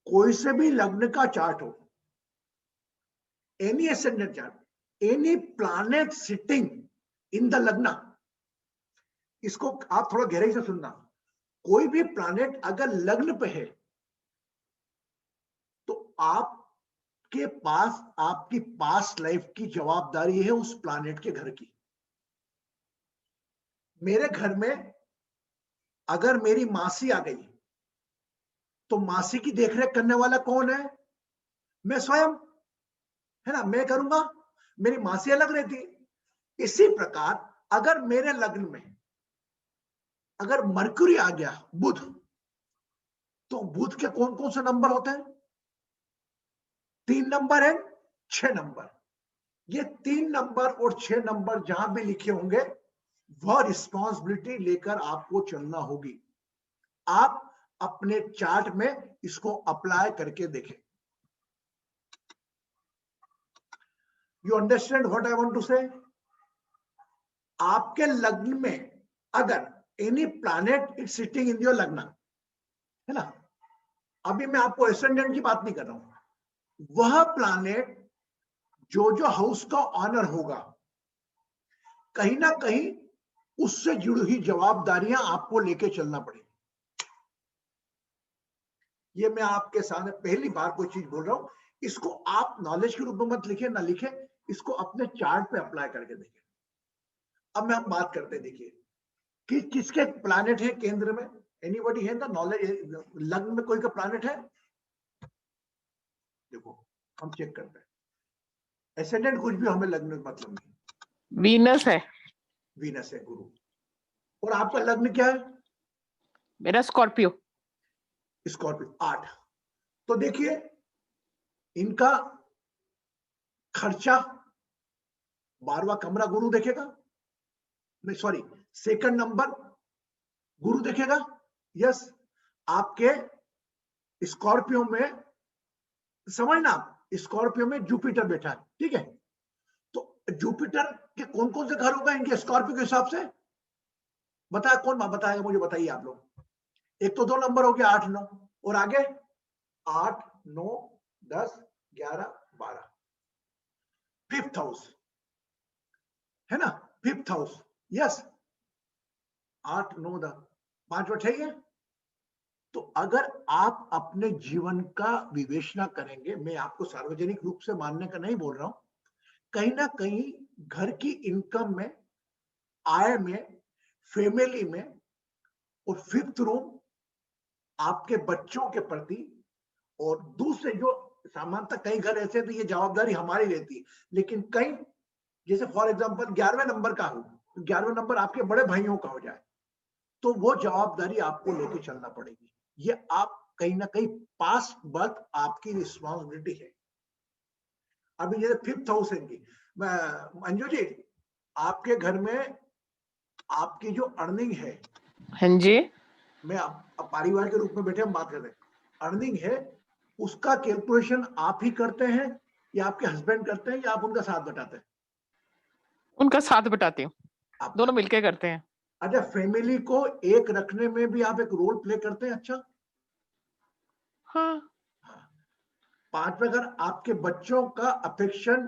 कोई से भी लग्न का चार्ट हो, any ascendant chart, any planet sitting in the लग्न, इसको आप थोड़ा गहराई से सुनना, कोई भी प्लैनेट अगर लग्न पे है तो आपके पास आपकी पास्ट लाइफ की जवाबदारी है उस प्लैनेट के घर की। मेरे घर में अगर मेरी मासी आ गई तो मासी की देखरेख करने वाला कौन है? मैं स्वयं, है ना, मैं करूंगा, मेरी मासी अलग रहती। इसी प्रकार अगर मेरे लग्न में अगर मरकुरी आ गया, बुध, तो बुध के कौन कौन से नंबर होते हैं? 3 नंबर है, 6 नंबर। ये 3 नंबर और 6 नंबर जहां भी लिखे होंगे वह रिस्पॉन्सिबिलिटी लेकर आपको चलना होगी। आप अपने चार्ट में इसको अप्लाई करके देखें। You understand what I want to say? आपके लग्न में अगर any planet is sitting in your lagna, है ना, अभी मैं आपको एसेंडेंट की बात नहीं कर रहा हूं, वह प्लैनेट जो जो हाउस का ऑनर होगा, कहीं ना कहीं उससे जुड़ी हुई जवाबदारियां आपको लेके चलना पड़ेगी। ये मैं आपके सामने पहली बार कोई चीज बोल रहा हूं, इसको आप नॉलेज के रूप में मत लिखे, ना लिखे, इसको अपने चार्ट पे अप्लाई करके देखें। अब मैं हम बात करते हैं, देखिए कि किसके प्लैनेट है केंद्र में। एनीबॉडी है ना नॉलेज? लग्न में कोई का प्लैनेट है? देखो हम चेक करते हैं। एसेंडेंट कुछ भी हमें लग्न में मतलब नहीं। वीनस है। वीनस है, गुरु। और आपका लग्न क्या है? मेरा स्कॉर्पियो। स्कॉर्पियो 8। तो देखिए इनका खर्चा 12वां कमरा गुरु देखेगा, नहीं सॉरी, सेकंड नंबर गुरु देखेगा। यस, आपके स्कॉर्पियो में, समझना, स्कॉर्पियो में जुपिटर बैठा है, ठीक है? तो जुपिटर के कौन कौन से घर होगा इनके स्कॉर्पियो के हिसाब से? बताया कौन बताएगा मुझे? बताइए आप लोग। एक तो 2 नंबर हो गया, 8 9, और आगे 8 9 10 11 12, फिफ्थ हाउस, है ना, फिफ्थ हाउस। यस, 8 9 10, 5 बैठे। तो अगर आप अपने जीवन का विवेचना करेंगे, मैं आपको सार्वजनिक रूप से मानने का नहीं बोल रहा हूं, कहीं ना कहीं घर की इनकम में, आय में, फैमिली में, और फिफ्थ रूम आपके बच्चों के प्रति, और दूसरे जो सामान्यतः कई घर ऐसे तो ये जवाबदारी हमारी रहती है, लेकिन कई, जैसे फॉर एग्जांपल 11वें नंबर का हो, 11वें नंबर आपके बड़े भाइयों का हो जाए, तो वो जवाबदारी आपको लेके चलना पड़ेगी। ये आप कहीं ना कहीं पास्ट बर्थ आपकी रिस्पॉन्सिबिलिटी है। अभी जैसे फिफ्थ हाउस है इनकी, अंजू जी, आपके घर में आपकी जो अर्निंग है, हाँ जी, मैं आप परिवार के रूप में बैठे हम बात कर रहे हैं, अर्निंग है, उसका कैलकुलेशन आप ही करते हैं या आपके हस्बैंड करते हैं या आप उनका साथ बटाते हैं? उनका साथ बटाती हूँ, आप दोनों मिलके करते हैं। अच्छा, फैमिली को एक रखने में भी आप एक रोल प्ले करते हैं? अच्छा, हाँ, पांच में अगर आपके बच्चों का अफेक्शन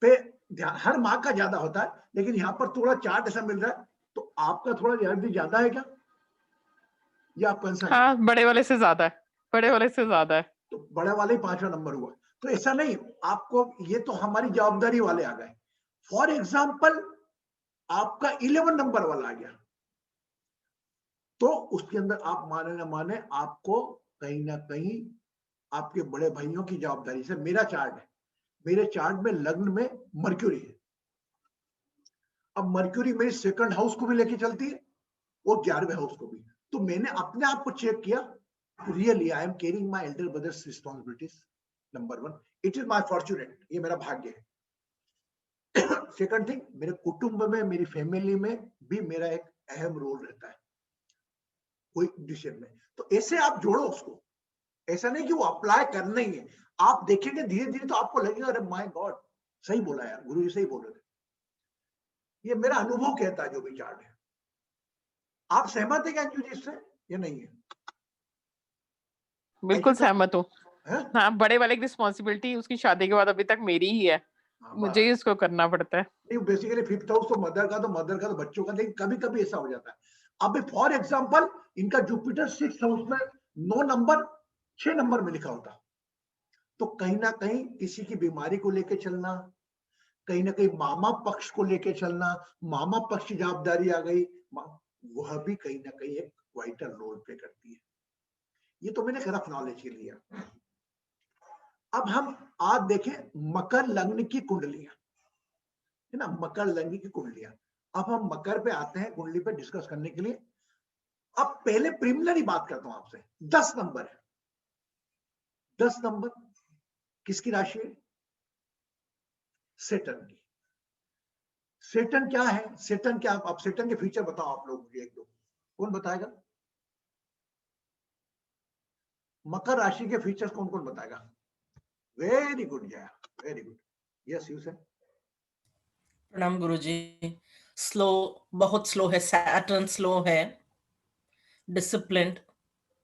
पे ध्यान हर माँ का ज्यादा होता है, लेकिन यहाँ पर थोड़ा चार्ट ऐसा मिल रहा है, तो आपका थोड़ा रियलिटी ज्यादा है क्या, या आप कंसर्न? हाँ, बड़े वाले से ज्यादा है, बड़े वाले से ज्यादा है। तो बड़े वाले ही 5वां नंबर हुआ, तो ऐसा नहीं आपको, ये तो हमारी जवाबदारी वाले आ गए। फॉर एग्जाम्पल आपका 11 नंबर वाला आ गया, तो उसके अंदर आप माने ना माने, आपको कहीं ना कहीं आपके बड़े भाइयों की जवाबदारी से, मेरा चार्ट है, मेरे चार्ट में लग्न में मर्क्यूरी है। अब मर्क्यूरी मेरी सेकंड हाउस को भी लेके चलती है और 11वें हाउस को भी। तो मैंने अपने आप को चेक किया, really I am carrying my Elder brothers responsibilities, number 1, it is my fortunate, ये मेरा भाग्य है। सेकंड थिंग, मेरे कुटुंब में, मेरी फैमिली में भी मेरा एक अहम रोल रहता है कोई डिसीजन में। तो ऐसे आप जोड़ो उसको, ऐसा नहीं कि वो अप्लाई करना ही है। आप देखेंगे धीरे धीरे तो आपको लगेगा अरे माय गॉड, सही बोला यार, गुरु जी सही बोल रहे थे। ये मेरा अनुभव कहता है जो भी चार्ट है। आप सहमत है क्या अंजू जी इससे या नहीं है? बिल्कुल ऐसे तो सहमत हूँ। है। हाँ, बड़े वाले की रिस्पॉन्सिबिलिटी उसकी शादी के बाद अभी तक मेरी ही है। हाँ, मुझे ही बस उसको करना पड़ता है। नहीं, बेसिकली फिफ्थ हाउस तो मदर का तो बच्चों का, लेकिन कभी कभी ऐसा हो जाता है। अब फॉर एग्जाम्पल इनका जुपिटर सिक्स हाउस में 9 नंबर 6 नंबर में लिखा होता, तो कहीं ना कहीं किसी की बीमारी को लेके चलना, कहीं ना कहीं मामा पक्ष को लेके चलना, मामा पक्ष की जवाबदारी आ गई, वह भी कहीं ना कहीं एक वाइटल रोल प्ले करती है। ये तो मैंने रफ नॉलेज के लिए। अब हम आज देखें मकर लग्न की कुंडलियां, है ना, मकर लग्न की कुंडलियां। अब हम मकर पे आते हैं कुंडली पे डिस्कस करने के लिए। अब पहले प्रिलिमिनरी बात करता हूं आपसे। 10 नंबर है, 10 नंबर किसकी राशि है? सेटन की। सेटन क्या है? सेटन क्या, आप सेटन के फीचर बताओ आप लोग मुझे एक दो, कौन बताएगा? मकर राशि के फीचर्स कौन कौन बताएगा? Very good Jaya, very good. Yes you से। प्रणाम गुरुजी। स्लो, बहुत स्लो है, सैटर्न स्लो है, डिसिप्लिन्ड,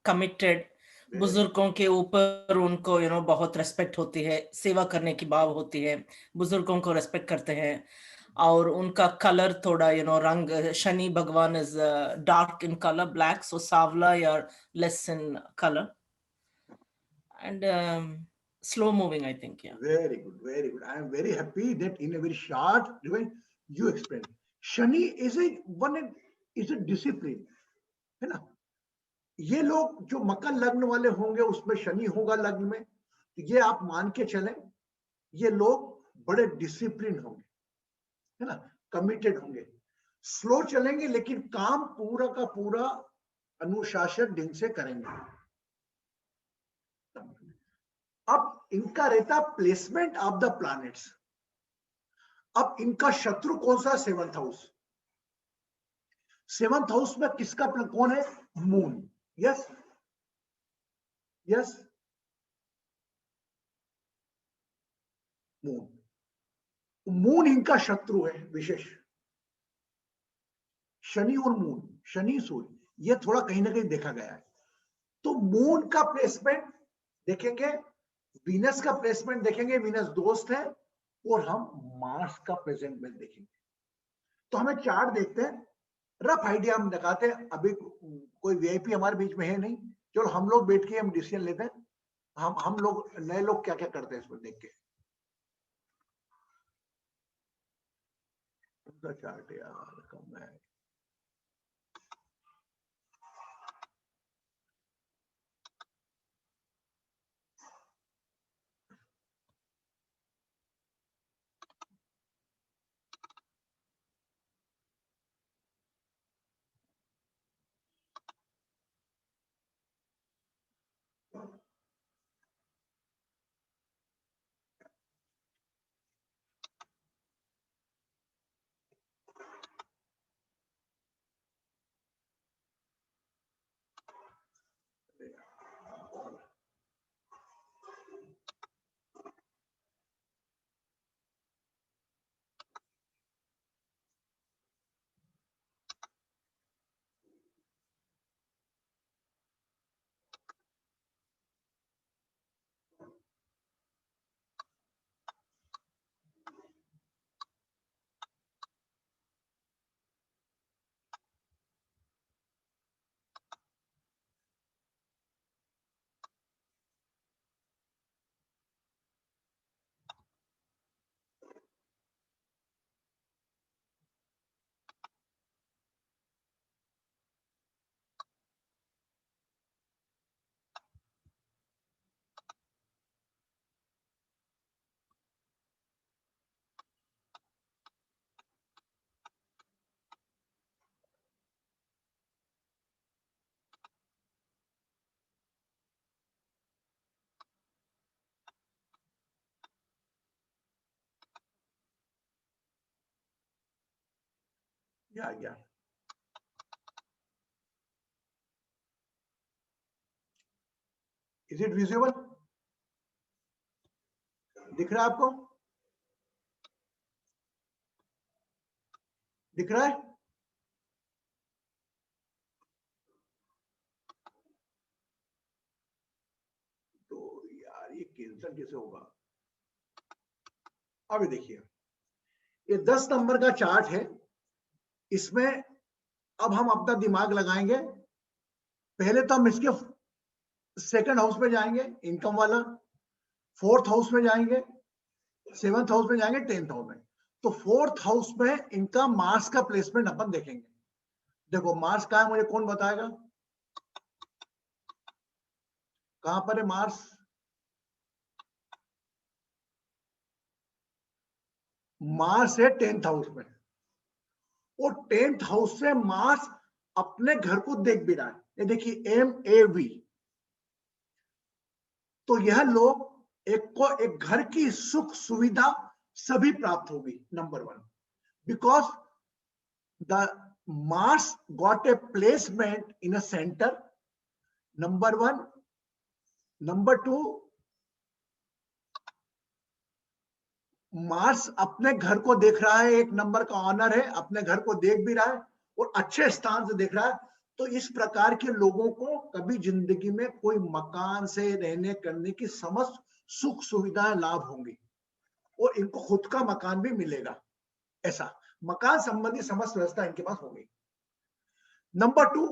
कमिटेड, बुजुर्गों के ऊपर उनको बहुत रेस्पेक्ट होती है, सेवा करने की भाव होती है, बुजुर्गों को रेस्पेक्ट करते हैं। और उनका कलर थोड़ा रंग, Shani Bhagwan is dark in colour, black, so sawla या less in colour, and slow moving, I think. Yeah. Very good, very good. I am very happy that in a very short way you explained. Shani is a one, is a discipline, है ना। ये लोग जो मकर लग्न वाले होंगे उसमें शनि होगा लग्न में, तो ये आप मान के चलें ये लोग बड़े डिसिप्लिन होंगे, है ना, कमिटेड होंगे, स्लो चलेंगे लेकिन काम पूरा का पूरा अनुशासन ढंग से करेंगे। अब इनका रहता प्लेसमेंट ऑफ द प्लैनेट्स। अब इनका शत्रु कौन सा? 7th house. 7th हाउस में किसका कौन है? Moon. Yes yes, moon. Moon इनका शत्रु है विशेष। शनि और मून, शनि सूर्य, ये थोड़ा कहीं ना कहीं देखा गया है। तो मून का प्लेसमेंट देखेंगे, वीनस का प्लेसमेंट देखेंगे, वीनस दोस्त है, और हम मार्स का प्रेजेंटमेंट देखेंगे। तो हमें चार्ट देखते हैं, रफ आइडिया हम लगाते हैं। अभी कोई वीआईपी हमारे बीच में है नहीं, चलो हम लोग बैठ के हम डिसीजन लेते हैं। हम लोग नए लोग क्या क्या करते हैं इसमें देख के। चार्ट यार कम है। या इज इट विजिबल? दिख रहा है आपको? दिख रहा है? रिटर्न कैसे होगा। अभी देखिए ये 10 नंबर का चार्ट है, इसमें अब हम अपना दिमाग लगाएंगे। पहले तो हम इसके सेकंड हाउस में जाएंगे, इनकम वाला, फोर्थ हाउस में जाएंगे, सेवंथ हाउस में जाएंगे, 10th हाउस में। तो फोर्थ हाउस में इनका मार्स का प्लेसमेंट अपन देखेंगे। देखो मार्स कहाँ है, मुझे कौन बताएगा, कहां पर है मार्स? मार्स है 10th हाउस में, और 10th हाउस से मार्स अपने घर को देख भी रहा है। ये देखिए MAV। तो यह लोग एक को एक घर की सुख सुविधा सभी प्राप्त होगी, number 1, because the Mars got a placement in a centre, number 1। Number 2, Mars अपने घर को देख रहा है, एक नंबर का ऑनर है, अपने घर को देख भी रहा है और अच्छे स्थान से देख रहा है। तो इस प्रकार के लोगों को कभी जिंदगी में कोई मकान से रहने करने की समस्त सुख सुविधाएं लाभ होंगी और इनको खुद का मकान भी मिलेगा। ऐसा मकान संबंधी समस्त व्यवस्था इनके पास होगी। नंबर 2,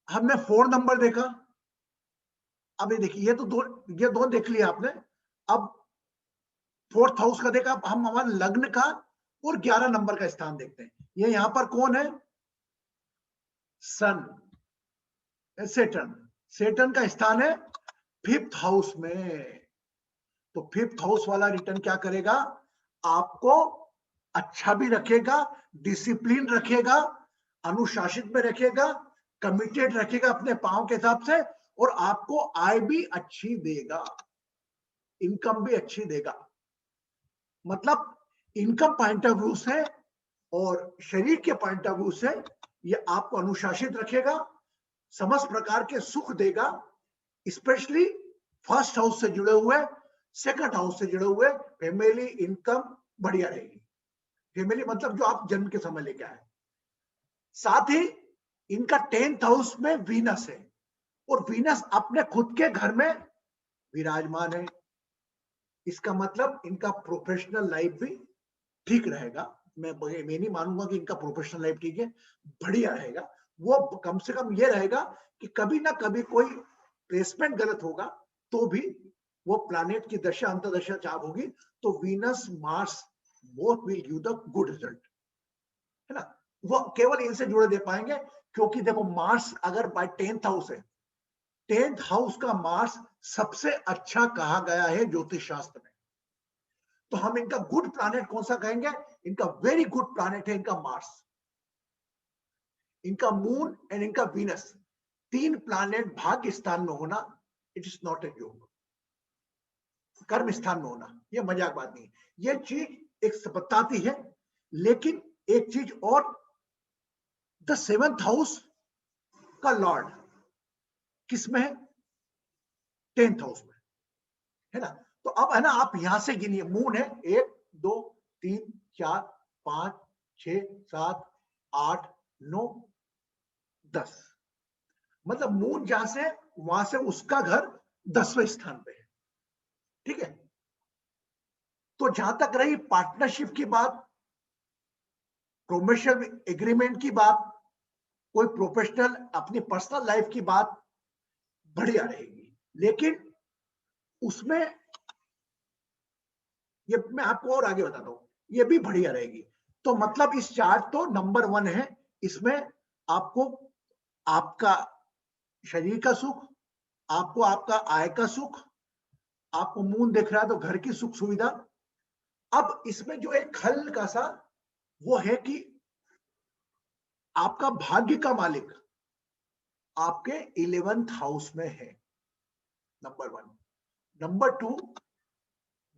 हमने 4 नंबर देखा। अब ये देखिए ये दो देख लिया आपने। अब फोर्थ हाउस का देखा, हम हमारे लग्न का और 11 नंबर का स्थान देखते हैं। ये यहां पर कौन है? सन, सेटर्न। सेटर्न का स्थान है 5th हाउस में। तो 5th हाउस वाला रिटर्न क्या करेगा? आपको अच्छा भी रखेगा, डिसिप्लिन रखेगा, अनुशासित में रखेगा, कमिटेड रखेगा अपने पांव के हिसाब से, और आपको आय भी अच्छी देगा, इनकम भी अच्छी देगा। मतलब इनकम पॉइंट ऑफ व्यू से और शरीर के पॉइंट ऑफ व्यू से ये आपको अनुशासित रखेगा, समस्त प्रकार के सुख देगा, स्पेशली फर्स्ट हाउस से जुड़े हुए, सेकंड हाउस से जुड़े हुए फैमिली इनकम बढ़िया रहेगी। फैमिली मतलब जो आप जन्म के समय लेके आए। साथ ही इनका 10th हाउस में वीनस है, और वीनस अपने खुद के घर में विराजमान है। इसका मतलब इनका प्रोफेशनल लाइफ भी ठीक रहेगा। मैं नहीं मानूंगा कि इनका प्रोफेशनल लाइफ ठीक है, बढ़िया रहेगा। वो कम से कम ये रहेगा कि कभी ना कभी कोई प्लेसमेंट गलत होगा तो भी वो प्लैनेट की दशा अंतदशा चाप होगी, तो Venus Mars both will give the good result, है ना। वो केवल इनसे जुड़े दे पाएंगे, क्योंकि देखो मार्स अगर बाय 10th हाउस है, 10th हाउस का मार्स सबसे अच्छा कहा गया है ज्योतिष शास्त्र में। तो हम इनका गुड प्लैनेट कौन सा कहेंगे? इनका वेरी गुड प्लैनेट है इनका मार्स, इनका मून एंड इनका वीनस। 3 प्लैनेट भाग्य स्थान में होना, इट इज नॉट ए योग। कर्म स्थान में होना ये मजाक बात नहीं है, ये चीज एक बताती है। लेकिन एक चीज और, द 7th हाउस का लॉर्ड किसमें है? 10th हाउस में, है ना। तो अब है ना, आप यहां से गिनिए, मून है 1 2 3 4 5 6 7 8 9 10, मतलब मून जहां से वहां से उसका घर 10वें स्थान पे है, ठीक है। तो जहां तक रही पार्टनरशिप की बात, प्रोमोशन एग्रीमेंट की बात, कोई प्रोफेशनल अपनी पर्सनल लाइफ की बात, बढ़िया रहेगी। लेकिन उसमें ये मैं आपको और आगे बताता हूं, ये भी बढ़िया रहेगी। तो मतलब इस चार्ट तो नंबर 1 है, इसमें आपको आपका शरीर का सुख, आपको आपका आय का सुख, आपको मून दिख रहा है तो घर की सुख सुविधा। अब इसमें जो एक हल्का सा वो है कि आपका भाग्य का मालिक आपके 11th हाउस में है, number 1। Number 2,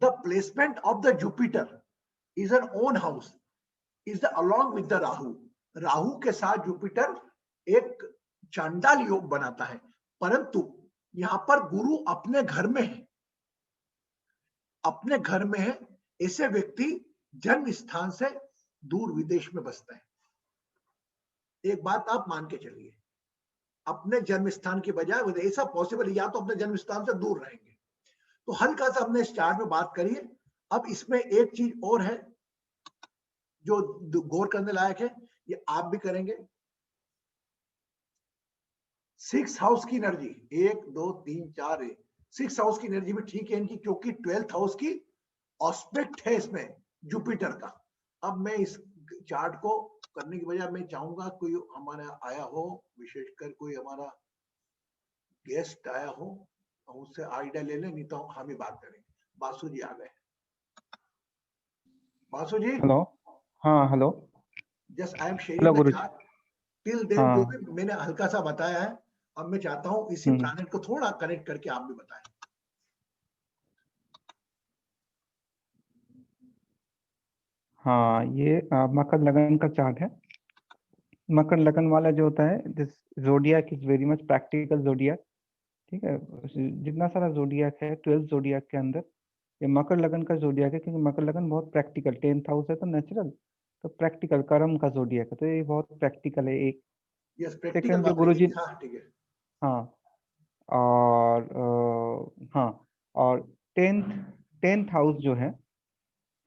the placement of the Jupiter is N one house, is along with the Rahu. Rahu के साथ जुपिटर एक चांडाल योग बनाता है, परंतु यहां पर गुरु अपने घर में है, अपने घर में है। ऐसे व्यक्ति जन्म स्थान से दूर विदेश में बसता है। एक बात आप मान के चलिए, अपने जन्म स्थान के बजाय ऐसा पॉसिबल, या तो अपने जन्म स्थान से दूर रहेंगे, तो हल्का सा हमने इस चार्ट में बात करी है। अब इसमें एक चीज और है जो गौर करने लायक है, ये आप भी करेंगे। 6 हाउस की एनर्जी, 1 2 3 4 6 हाउस की एनर्जी भी ठीक है इनकी, क्योंकि 12th हाउस की ऑस्पेक्ट है इसमें जुपिटर का। अब मैं इस चार्ट को करने की बजाय मैं चाहूंगा कोई हमारा आया हो, विशेषकर कोई हमारा गेस्ट आया हो, हम उससे आइडिया ले लें, नहीं तो हम ही बात करेंगे। बासु जी आ गए। बासु जी, हेलो। हाँ hello. Just I am hello sharing the guru. Chart till then. जो हाँ। भी मैंने हल्का सा बताया है, अब मैं चाहता हूं इसी प्लैनेट को थोड़ा कनेक्ट करके आप भी बताएं। हाँ ये मकर लगन का चार्ट है। मकर लगन वाला जो होता है, this जोडियाक is very much practical जोडियाक। ठीक है, जितना सारा जोडियाक है 12 जोडियाक के अंदर ये मकर लगन का जोडियाक है, क्योंकि मकर लगन बहुत प्रैक्टिकल, 10th हाउस है तो नेचुरल, तो प्रैक्टिकल कर्म का जोडियाक है, तो ये बहुत प्रैक्टिकल है। एक यस, प्रैक्टिकल सेकंड जो बात है गुरुजी, ये। हाँ ठीक है। हाँ और हाँ और 10th हाउस जो है,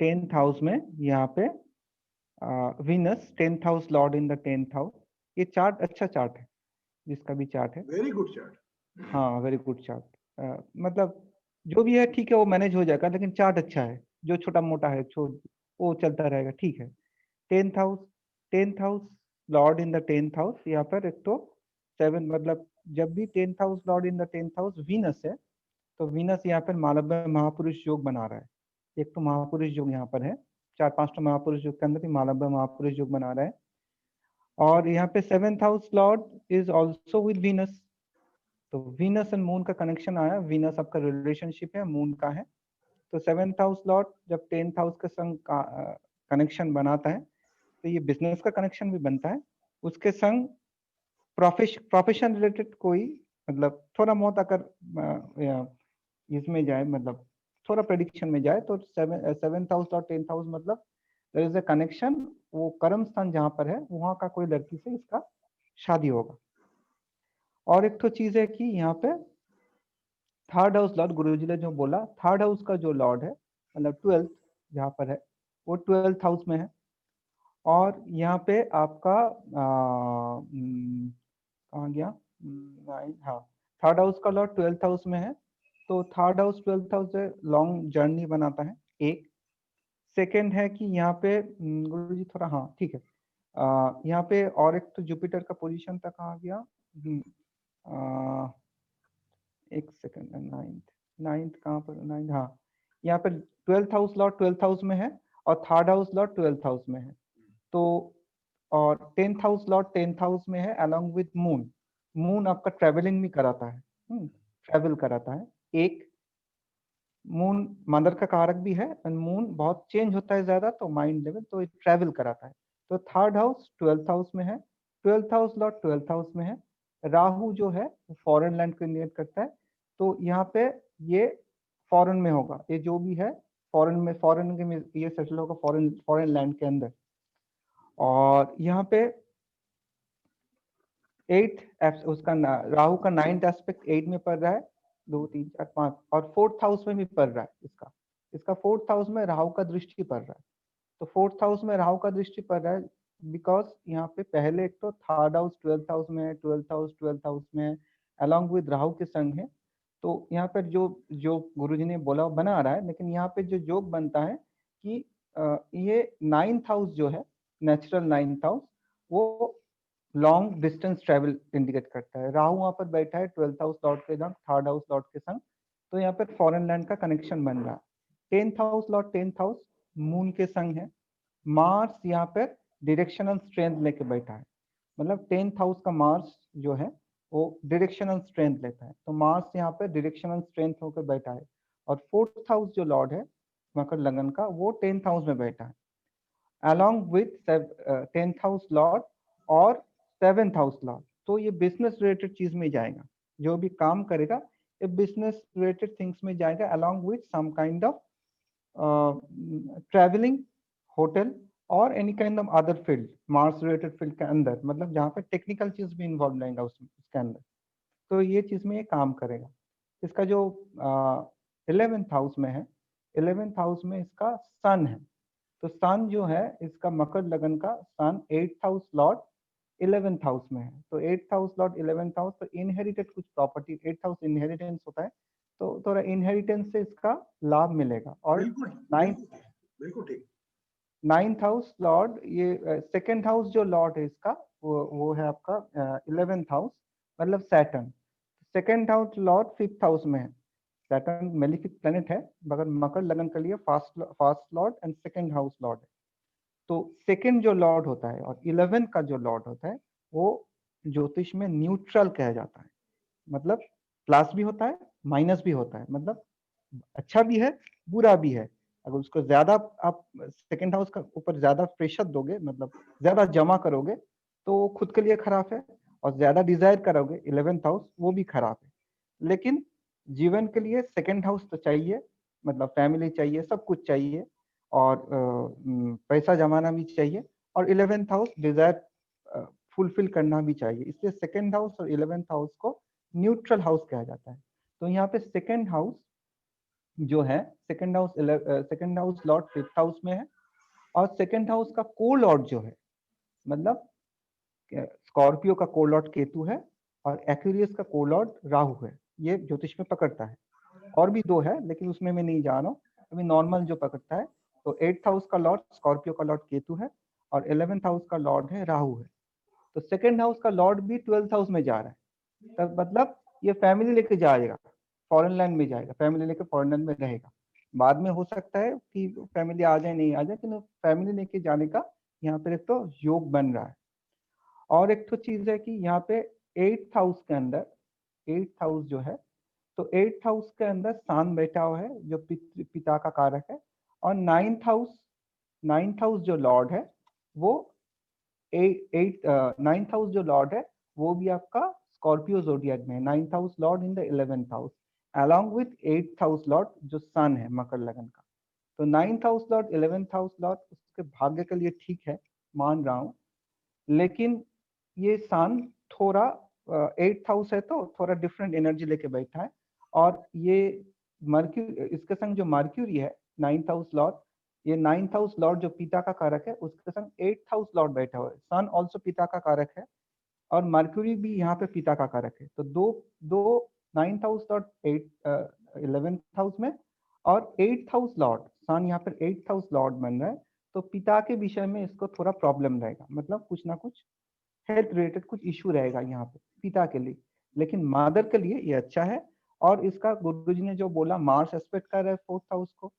10th हाउस में यहाँ पे Venus 10th house Lord in the 10th house. ये चार्ट अच्छा चार्ट है, जिसका भी चार्ट है। Very good chart. हाँ वेरी गुड चार्ट। मतलब जो भी है ठीक है, वो मैनेज हो जाएगा, लेकिन चार्ट अच्छा है। जो छोटा मोटा है छोड़, वो चलता रहेगा, ठीक है। 10th house, 10th house Lord in the 10th house. यहाँ पर एक तो 7, मतलब जब भी 10th house Lord in the 10th house Venus है, तो वीनस यहाँ पर मालव्य महापुरुष योग बना रहा है। एक तो महापुरुष योग यहाँ पर है, 4-5 महापुरुष योग के अंदर ही मालव्य महापुरुष योग बना रहा है। और यहाँ पे 7th house Lord is also with Venus, तो वीनस एंड मून का कनेक्शन आया। वीनस आपका रिलेशनशिप है, मून का है। तो 7th हाउस लॉर्ड जब 10th हाउस के संग कनेक्शन बनाता है, तो ये बिजनेस का कनेक्शन भी बनता है। उसके संग प्रोफेशन रिलेटेड कोई, मतलब थोड़ा बहुत अगर इसमें जाए, मतलब थोड़ा प्रेडिक्शन में जाए, तो 7th हाउस और 10th हाउस, मतलब देयर इज अ कनेक्शन। वो कर्म स्थान जहां पर है, वहां का कोई लड़की से इसका शादी होगा। और एक तो चीज है कि यहाँ पे 3rd हाउस लॉर्ड, गुरुजी ने जो बोला, 3rd हाउस का जो लॉर्ड है, मतलब 12th जहाँ पर है, वो 12th हाउस में है। और यहाँ पे आपका कहाँ गया, 9, हाँ 3rd हाउस का लॉर्ड 12th हाउस में है। तो 3rd हाउस 12th हाउस से लॉन्ग जर्नी बनाता है। एक सेकंड है कि यहाँ पे गुरु जी थोड़ा, हाँ ठीक है, यहाँ पे और एक तो जुपिटर का पोजीशन तक आ गया। एक सेकंड, 9th कहाँ पर, 9th, हाँ यहाँ पे 12th house Lord 12th house में है, और 3rd house Lord 12th house में है। तो और 10th house Lord 10th house में है अलॉन्ग विद मून। मून आपका ट्रेवलिंग भी कराता है, ट्रेवल कराता है। एक मून मदर का कारक भी है, एंड मून बहुत चेंज होता है ज्यादा, तो माइंड लेवल, तो ट्रेवल कराता है। तो 3rd हाउस 12th हाउस में है, 12th house Lord 12th house में है। राहु जो है वो फॉरेन लैंड को इंडिकेट करता है, तो यहाँ पे ये फॉरेन में होगा, ये जो भी है फॉरेन में, फॉरेन के में ये सेटल होगा, फॉरेन फॉरेन लैंड के अंदर। और यहाँ पे 8th उसका राहु का 9th एस्पेक्ट 8 में पड़ रहा है, 2 3 4 5, और 4th हाउस में भी पड़ रहा है। इसका 4th हाउस में राहु का दृष्टि पड़ रहा है। तो 4th हाउस में राहु का दृष्टि पड़ रहा है, बिकॉज यहाँ पे पहले एक तो 3rd हाउस 12th हाउस में है, 12th हाउस 12th हाउस में है, अलॉन्ग विद राहु के संग है। तो यहाँ पर जो जो गुरुजी ने बोला वो बना रहा है, लेकिन यहाँ पे जो योग बनता है कि ये 9th हाउस जो है, नेचुरल 9th हाउस, वो लॉन्ग डिस्टेंस ट्रेवल इंडिकेट करता है। राहु वहां पर बैठा है 12th हाउस लॉर्ड के संग, 3rd हाउस लॉर्ड के संग, तो यहाँ पर फॉरेन लैंड का कनेक्शन बन रहा है। 10th house Lord 10th house moon के संग है। मार्स यहाँ पर डायरेक्शनल स्ट्रेंथ लेके बैठा है, मतलब 10th हाउस का मार्स जो है वो डायरेक्शनल स्ट्रेंथ लेता है, तो मार्स यहाँ पे डायरेक्शनल स्ट्रेंथ होकर बैठा है। और 4th हाउस जो लॉर्ड है मकर लगन का, वो 10th हाउस में बैठा है, along with 10th house Lord और 7th हाउस लॉर्ड। तो ये बिजनेस रिलेटेड चीज में जाएगा, जो भी काम करेगा ये बिजनेस रिलेटेड थिंग्स में जाएगा, along with some kind of travelling, hotel, और any kind of other field, Mars related field के अंदर, मतलब जहाँ पे टेक्निकल चीज भी इन्वॉल्व रहेगा उसके अंदर। तो ये चीज में ये काम करेगा। इसका जो 11th हाउस में है, 11th हाउस में इसका सन है, तो सन जो है इसका मकर लगन का सन 8th house Lord 11th house में है, तो 8th house Lord 11th house, तो इनहेरिटेड कुछ प्रॉपर्टी, 8th हाउस इनहेरिटेंस होता है, तो थोड़ा इनहेरिटेंस से इसका लाभ मिलेगा। और बिल्कुल बिल्कुल ठीक। 9th हाउस लॉर्ड, ये सेकंड हाउस जो लॉर्ड है इसका वो है आपका 11th हाउस, मतलब Saturn. Second house Lord 5th house में है, सैटर्न मेलिफिक प्लेनेट है, मगर मकर लगन के लिए fast Lord and second house Lord है। तो सेकंड जो लॉर्ड होता है और 11 का जो लॉर्ड होता है वो ज्योतिष में न्यूट्रल कहा जाता है, मतलब प्लस भी होता है माइनस भी होता है, मतलब अच्छा भी है बुरा भी है। अगर उसको ज्यादा आप सेकंड हाउस का ऊपर ज्यादा प्रेशर दोगे, मतलब ज्यादा जमा करोगे तो वो खुद के लिए खराब है, और ज्यादा डिजायर करोगे 11th हाउस वो भी खराब है। लेकिन जीवन के लिए सेकंड हाउस तो चाहिए, मतलब फैमिली चाहिए, सब कुछ चाहिए, और पैसा जमाना भी चाहिए, और 11th हाउस डिजायर फुलफिल करना भी चाहिए, इसलिए सेकंड हाउस और 11th हाउस को न्यूट्रल हाउस कहा जाता है। तो यहाँ पे सेकंड हाउस जो है, second house Lord 5th house में है, और सेकंड हाउस का को लॉर्ड जो है, मतलब स्कॉर्पियो का को लॉर्ड केतु है और एक्वेरियस का को लॉर्ड राहु है, ये ज्योतिष में पकड़ता है। और भी दो है लेकिन उसमें मैं नहीं जा रहा हूँ, अभी नॉर्मल जो पकड़ता है। तो 8th हाउस का लॉर्ड स्कॉर्पियो का लॉर्ड केतु है, और 11th हाउस का लॉर्ड है राहु है। तो सेकंड हाउस का लॉर्ड भी 12th हाउस में जा रहा है, तब मतलब ये फैमिली लेके जाएगा, फॉरेन लैंड में जाएगा, फैमिली लेके फॉरेन लैंड में रहेगा। बाद में हो सकता है कि फैमिली आ जाए नहीं आ जाए, लेकिन फैमिली लेके जाने का यहाँ पर एक तो योग बन रहा है। और एक तो चीज है कि यहाँ पे 8th हाउस के अंदर, 8th हाउस जो है, तो 8th हाउस के अंदर सान बैठा हुआ है जो पिता का कारक है, और 9th हाउस जो लॉर्ड है वो 9th हाउस जो लॉर्ड है वो भी आपका स्कॉर्पियो जोडियक में है, 9th house Lord in the 11th house along with 8th house Lord जो सन है मकर लगन का। तो 9th house Lord 11th house Lord उसके भाग्य के लिए ठीक है, मान रहा हूँ, लेकिन ये सन थोड़ा 8th हाउस है तो थोड़ा डिफरेंट एनर्जी लेके बैठा है, और ये मर्क्यूरी, इसके संग जो मर्क्यूरी है 9th हाउस लॉर्ड, ये 9th हाउस लॉर्ड जो पिता का कारक है उसके संग 8th हाउस लॉर्ड बैठा हुआ है, सन ऑल्सो पिता का कारक है और मर्क्यूरी भी यहाँ पे पिता का कारक है। तो दो 9th house Lord 11th house में, और 8th हाउस लॉर्ड सन यहाँ पर 8th हाउस लॉर्ड बन रहा है, तो पिता के विषय में इसको थोड़ा प्रॉब्लम रहेगा, मतलब कुछ ना कुछ हेल्थ रिलेटेड कुछ इशू रहेगा यहाँ पे पिता के लिए। लेकिन मदर के लिए ये अच्छा है, और इसका गुरुजी ने जो बोला मार्स एस्पेक्ट कर रहा है 4th हाउस को,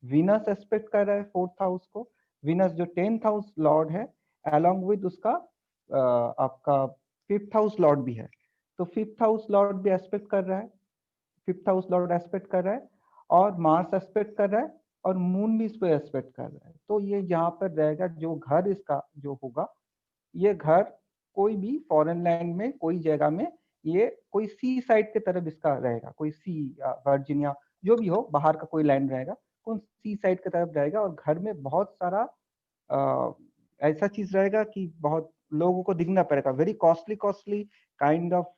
वीनस एस्पेक्ट कर रहा है 4th हाउस को, वीनस जो 10th हाउस लॉर्ड है अलॉन्ग विद उसका आपका 5th हाउस लॉर्ड भी है, तो 5th हाउस लॉर्ड भी एस्पेक्ट कर रहा है, 5th हाउस लॉर्ड एस्पेक्ट कर रहा है, और मार्स एस्पेक्ट कर रहा है, और मून भी इस पे एस्पेक्ट कर रहा है। तो ये यहाँ पर रहेगा, जो घर इसका जो होगा, ये घर कोई भी फॉरेन लैंड में कोई जगह में, ये कोई सी साइड की तरफ इसका रहेगा, कोई सी वर्जिनिया जो भी हो बाहर का कोई लैंड रहेगा, कौन सी साइड की तरफ रहेगा, और घर में बहुत सारा ऐसा चीज रहेगा कि बहुत लोगों को दिखना पड़ेगा, very costly kind of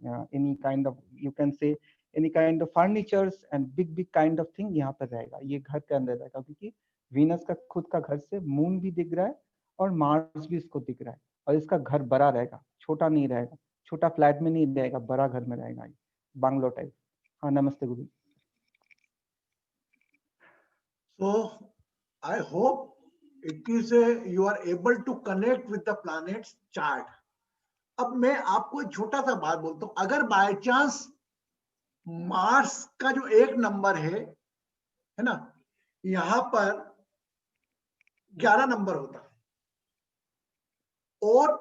any kind of you can say any kind of furnitures and big kind of thing यहाँ पर रहेगा, ये घर के अंदर रहेगा, क्योंकि वीनस का खुद का घर से मून भी दिख रहा है और मार्स भी इसको दिख रहा है, और इसका घर बड़ा रहेगा, छोटा नहीं रहेगा, छोटा फ्लैट में नहीं रहेगा, बड़ा घर में रहेगा, बांग्लो टाइप। हाँ नमस्ते गुरु। So I hope it is you are able to connect with the planets chart. अब मैं आपको एक छोटा सा बात बोलता हूं, अगर बाय चांस मार्स का जो एक नंबर है ना, यहां पर 11 नंबर होता और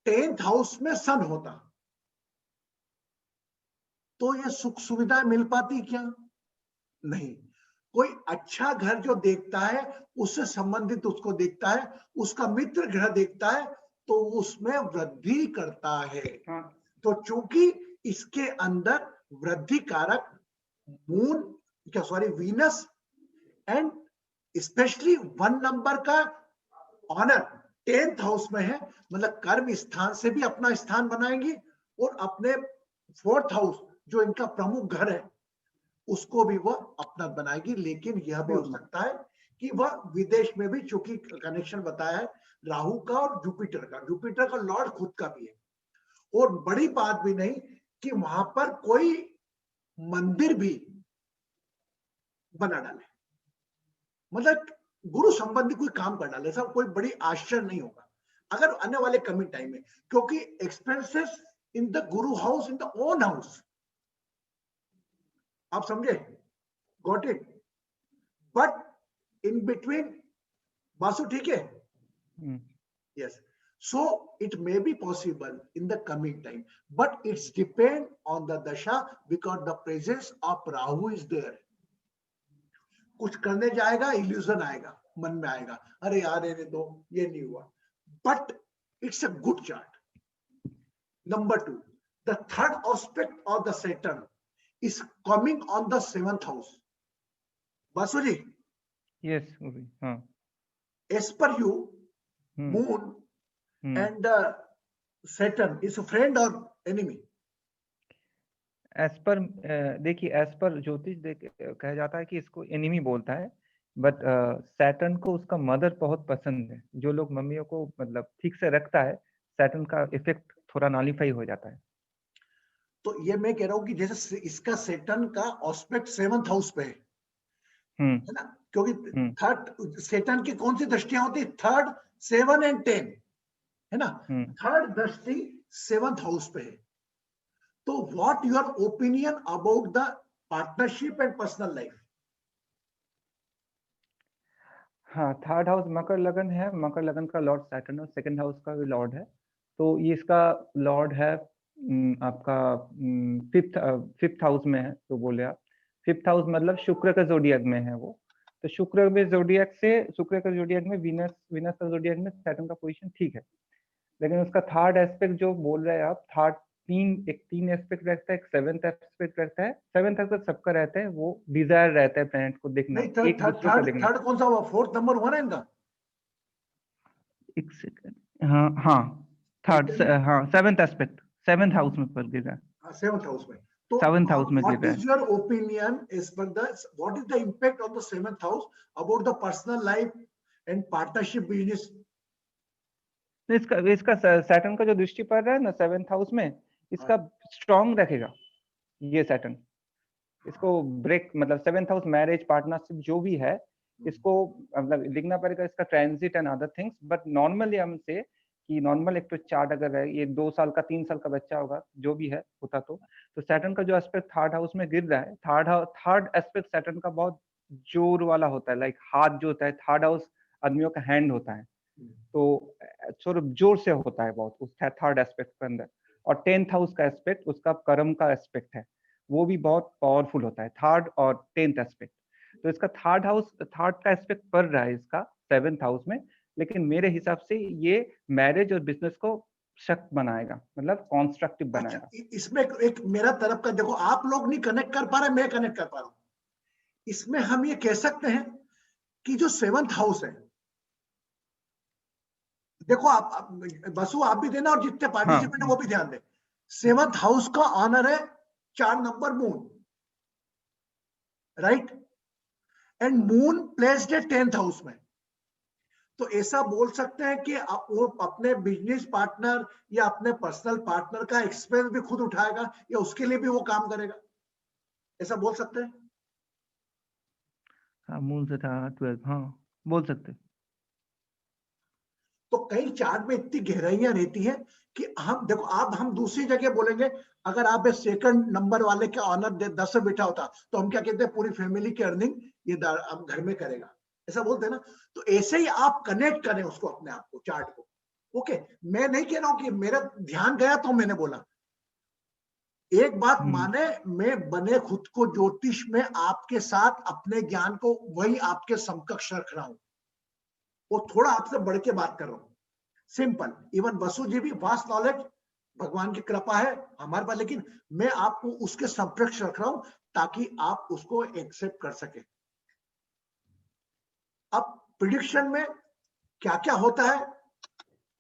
10th हाउस में सन होता, तो ये सुख सुविधाएं मिल पाती क्या? नहीं। कोई अच्छा घर जो देखता है उससे संबंधित उसको देखता है, उसका मित्र ग्रह देखता है तो उसमें वृद्धि करता है। तो चूंकि इसके अंदर वृद्धि कारक मून क्या sorry Venus and specially 1 number का ऑनर 10th हाउस में है, मतलब कर्म स्थान से भी अपना स्थान बनाएंगे, और अपने 4th हाउस जो इनका प्रमुख घर है उसको भी वह अपना बनाएगी। लेकिन यह भी हो सकता है कि वह विदेश में भी, चूंकि कनेक्शन बताया है राहु का और जुपिटर का लॉर्ड खुद का भी है। और बड़ी बात भी नहीं कि वहां पर कोई मंदिर भी बना डाले, मतलब गुरु संबंधी कोई काम कर डाले, सब कोई बड़ी आश्चर्य नहीं होगा अगर आने वाले कमिंग टाइम में, क्योंकि expenses in the Guru house, in the own house, आप समझे, got it. But in between Vasu, ठीक है, yes, so it may be possible in the coming time, but it's depend on the dasha, because the presence of Rahu is there. कुछ करने जाएगा, illusion आएगा, मन में आएगा, अरे यार ये तो ये नहीं हुआ, but it's a good chart. Number 2, the third aspect of the Saturn is coming on the 7th house. Basu ji, yes, हाँ, as per you, moon and Saturn is a friend or enemy? एज पर देखिए, as per ज्योतिष कहा जाता है कि इसको एनिमी बोलता है, बट सैटर्न को उसका मदर बहुत पसंद है। जो लोग मम्मियों को मतलब ठीक से रखता है, सैटर्न का इफेक्ट थोड़ा नॉलिफाई हो जाता है। तो ये मैं कह रहा हूँ कि जैसे इसका सैटर्न का ऑस्पेक्ट 7th हाउस पे है ना, क्योंकि थर्ड सैटर्न की कौन सी दृष्टियां होती है, 3rd, 7 and 10 है ना, थर्ड दृष्टि 7th हाउस पे है। तो what your opinion about the partnership and personal life? हाँ, 3rd हाउस मकर लगन है, मकर लगन का लॉर्ड सैटर्न और 2nd हाउस का भी लॉर्ड है। तो ये इसका लॉर्ड है आपका 5th हाउस में है, तो बोले आप 5th हाउस मतलब शुक्र का जोडियक में है वो। तो शुक्र में जोडियक से, शुक्र का जोडियक में वीनस का जोडियक में सैटर्न का पोजीशन ठीक है, लेकिन उसका 3rd एस्पेक्ट जो बोल रहे हैं आप, तीन एस्पेक्ट रहता है, एक 7th एस्पेक्ट रहता है। 7th एस्पेक्ट सबका रहता है, वो डिजायर रहता है प्लैनेट को देखना, नहीं, एक दूसरे को देखना। थर्ड कौन सा हुआ, 4th नंबर हुआ ना इनका? एक सेकंड, हाँ, थर्ड, हाँ 7th एस्पेक्ट 7th हाउस में पर गिर रहा है, 7th हाउस में। तो 7th हाउस में गिर व्हाट रहा इज है। योर ओपिनियन इज पर the, what is the impact of the 7th house about the personal life and partnership business? इसका सैटर्न का जो दृष्टि पड़ रहा है ना 7th हाउस में, इसका स्ट्रॉन्ग रखेगा ये सैटर्न। इसको ब्रेक, मतलब 7th हाउस मैरिज पार्टनरशिप जो भी है, इसको मतलब लिखना पड़ेगा इसका transit and other things. But normally हम से कि नॉर्मल एक तो चार्ट अगर है, ये 2 साल का 3 साल का बच्चा होगा जो भी है होता, तो सैटर्न का जो एस्पेक्ट 3rd हाउस में गिर रहा है, थर्ड एस्पेक्ट सैटर्न का बहुत जोर वाला होता है, लाइक हाथ जो होता है, 3rd हाउस आदमियों का हैंड होता है, तो थोड़ा जोर से होता है बहुत उस 3rd एस्पेक्ट के अंदर। और 10th हाउस का एस्पेक्ट उसका कर्म का एस्पेक्ट है, वो भी बहुत पावरफुल होता है, 3rd और 10th एस्पेक्ट। तो इसका 3rd का एस्पेक्ट पड़ रहा है इसका 7th हाउस में, लेकिन मेरे हिसाब से ये मैरिज और बिजनेस को शक्त बनाएगा, मतलब कॉन्स्ट्रक्टिव बनाएगा। इसमें एक मेरा तरफ का, देखो आप लोग नहीं कनेक्ट कर पा रहे, मैं कनेक्ट कर पा रहा हूं। इसमें हम ये कह सकते हैं कि जो 7th हाउस है, देखो आप बसु आप भी देना और जितने पार्टिसिपेंट है वो भी ध्यान दें। 7th हाउस का ऑनर है 4 number moon, right, and moon placed है 10th हाउस में। तो ऐसा बोल सकते हैं कि वो अपने बिजनेस पार्टनर या अपने पर्सनल पार्टनर का एक्सपेंस भी खुद उठाएगा, या उसके लिए भी वो काम करेगा, ऐसा बोल सकते हैं? हाँ, मून से था 12, हाँ बोल सकते। तो कई चार्ट में इतनी गहराइयां रहती है कि हम देखो, आप हम दूसरी जगह बोलेंगे, अगर आप एक 2nd नंबर वाले का ऑनर 10 में बैठा होता तो हम क्या कहते हैं, पूरी फैमिली की अर्निंग ये हम घर में करेगा, ऐसा बोलते हैं ना। तो ऐसे ही आप कनेक्ट करें उसको, अपने आप को, चार्ट को। ओके, मैं नहीं कह रहा हूं कि मेरा ध्यान गया तो मैंने बोला। एक बात माने, मैं बने खुद को ज्योतिष में आपके साथ अपने ज्ञान को वही आपके समकक्ष रख रहा हूं, और थोड़ा आपसे बढ़ के बात कर रहा हूं, सिंपल। इवन बसु जी भी वास्ट नॉलेज, भगवान की कृपा है हमारे पास, लेकिन मैं आपको उसके समकक्ष रख रहा हूं ताकि आप उसको एक्सेप्ट कर सके। अब प्रिडिक्शन में क्या क्या होता है,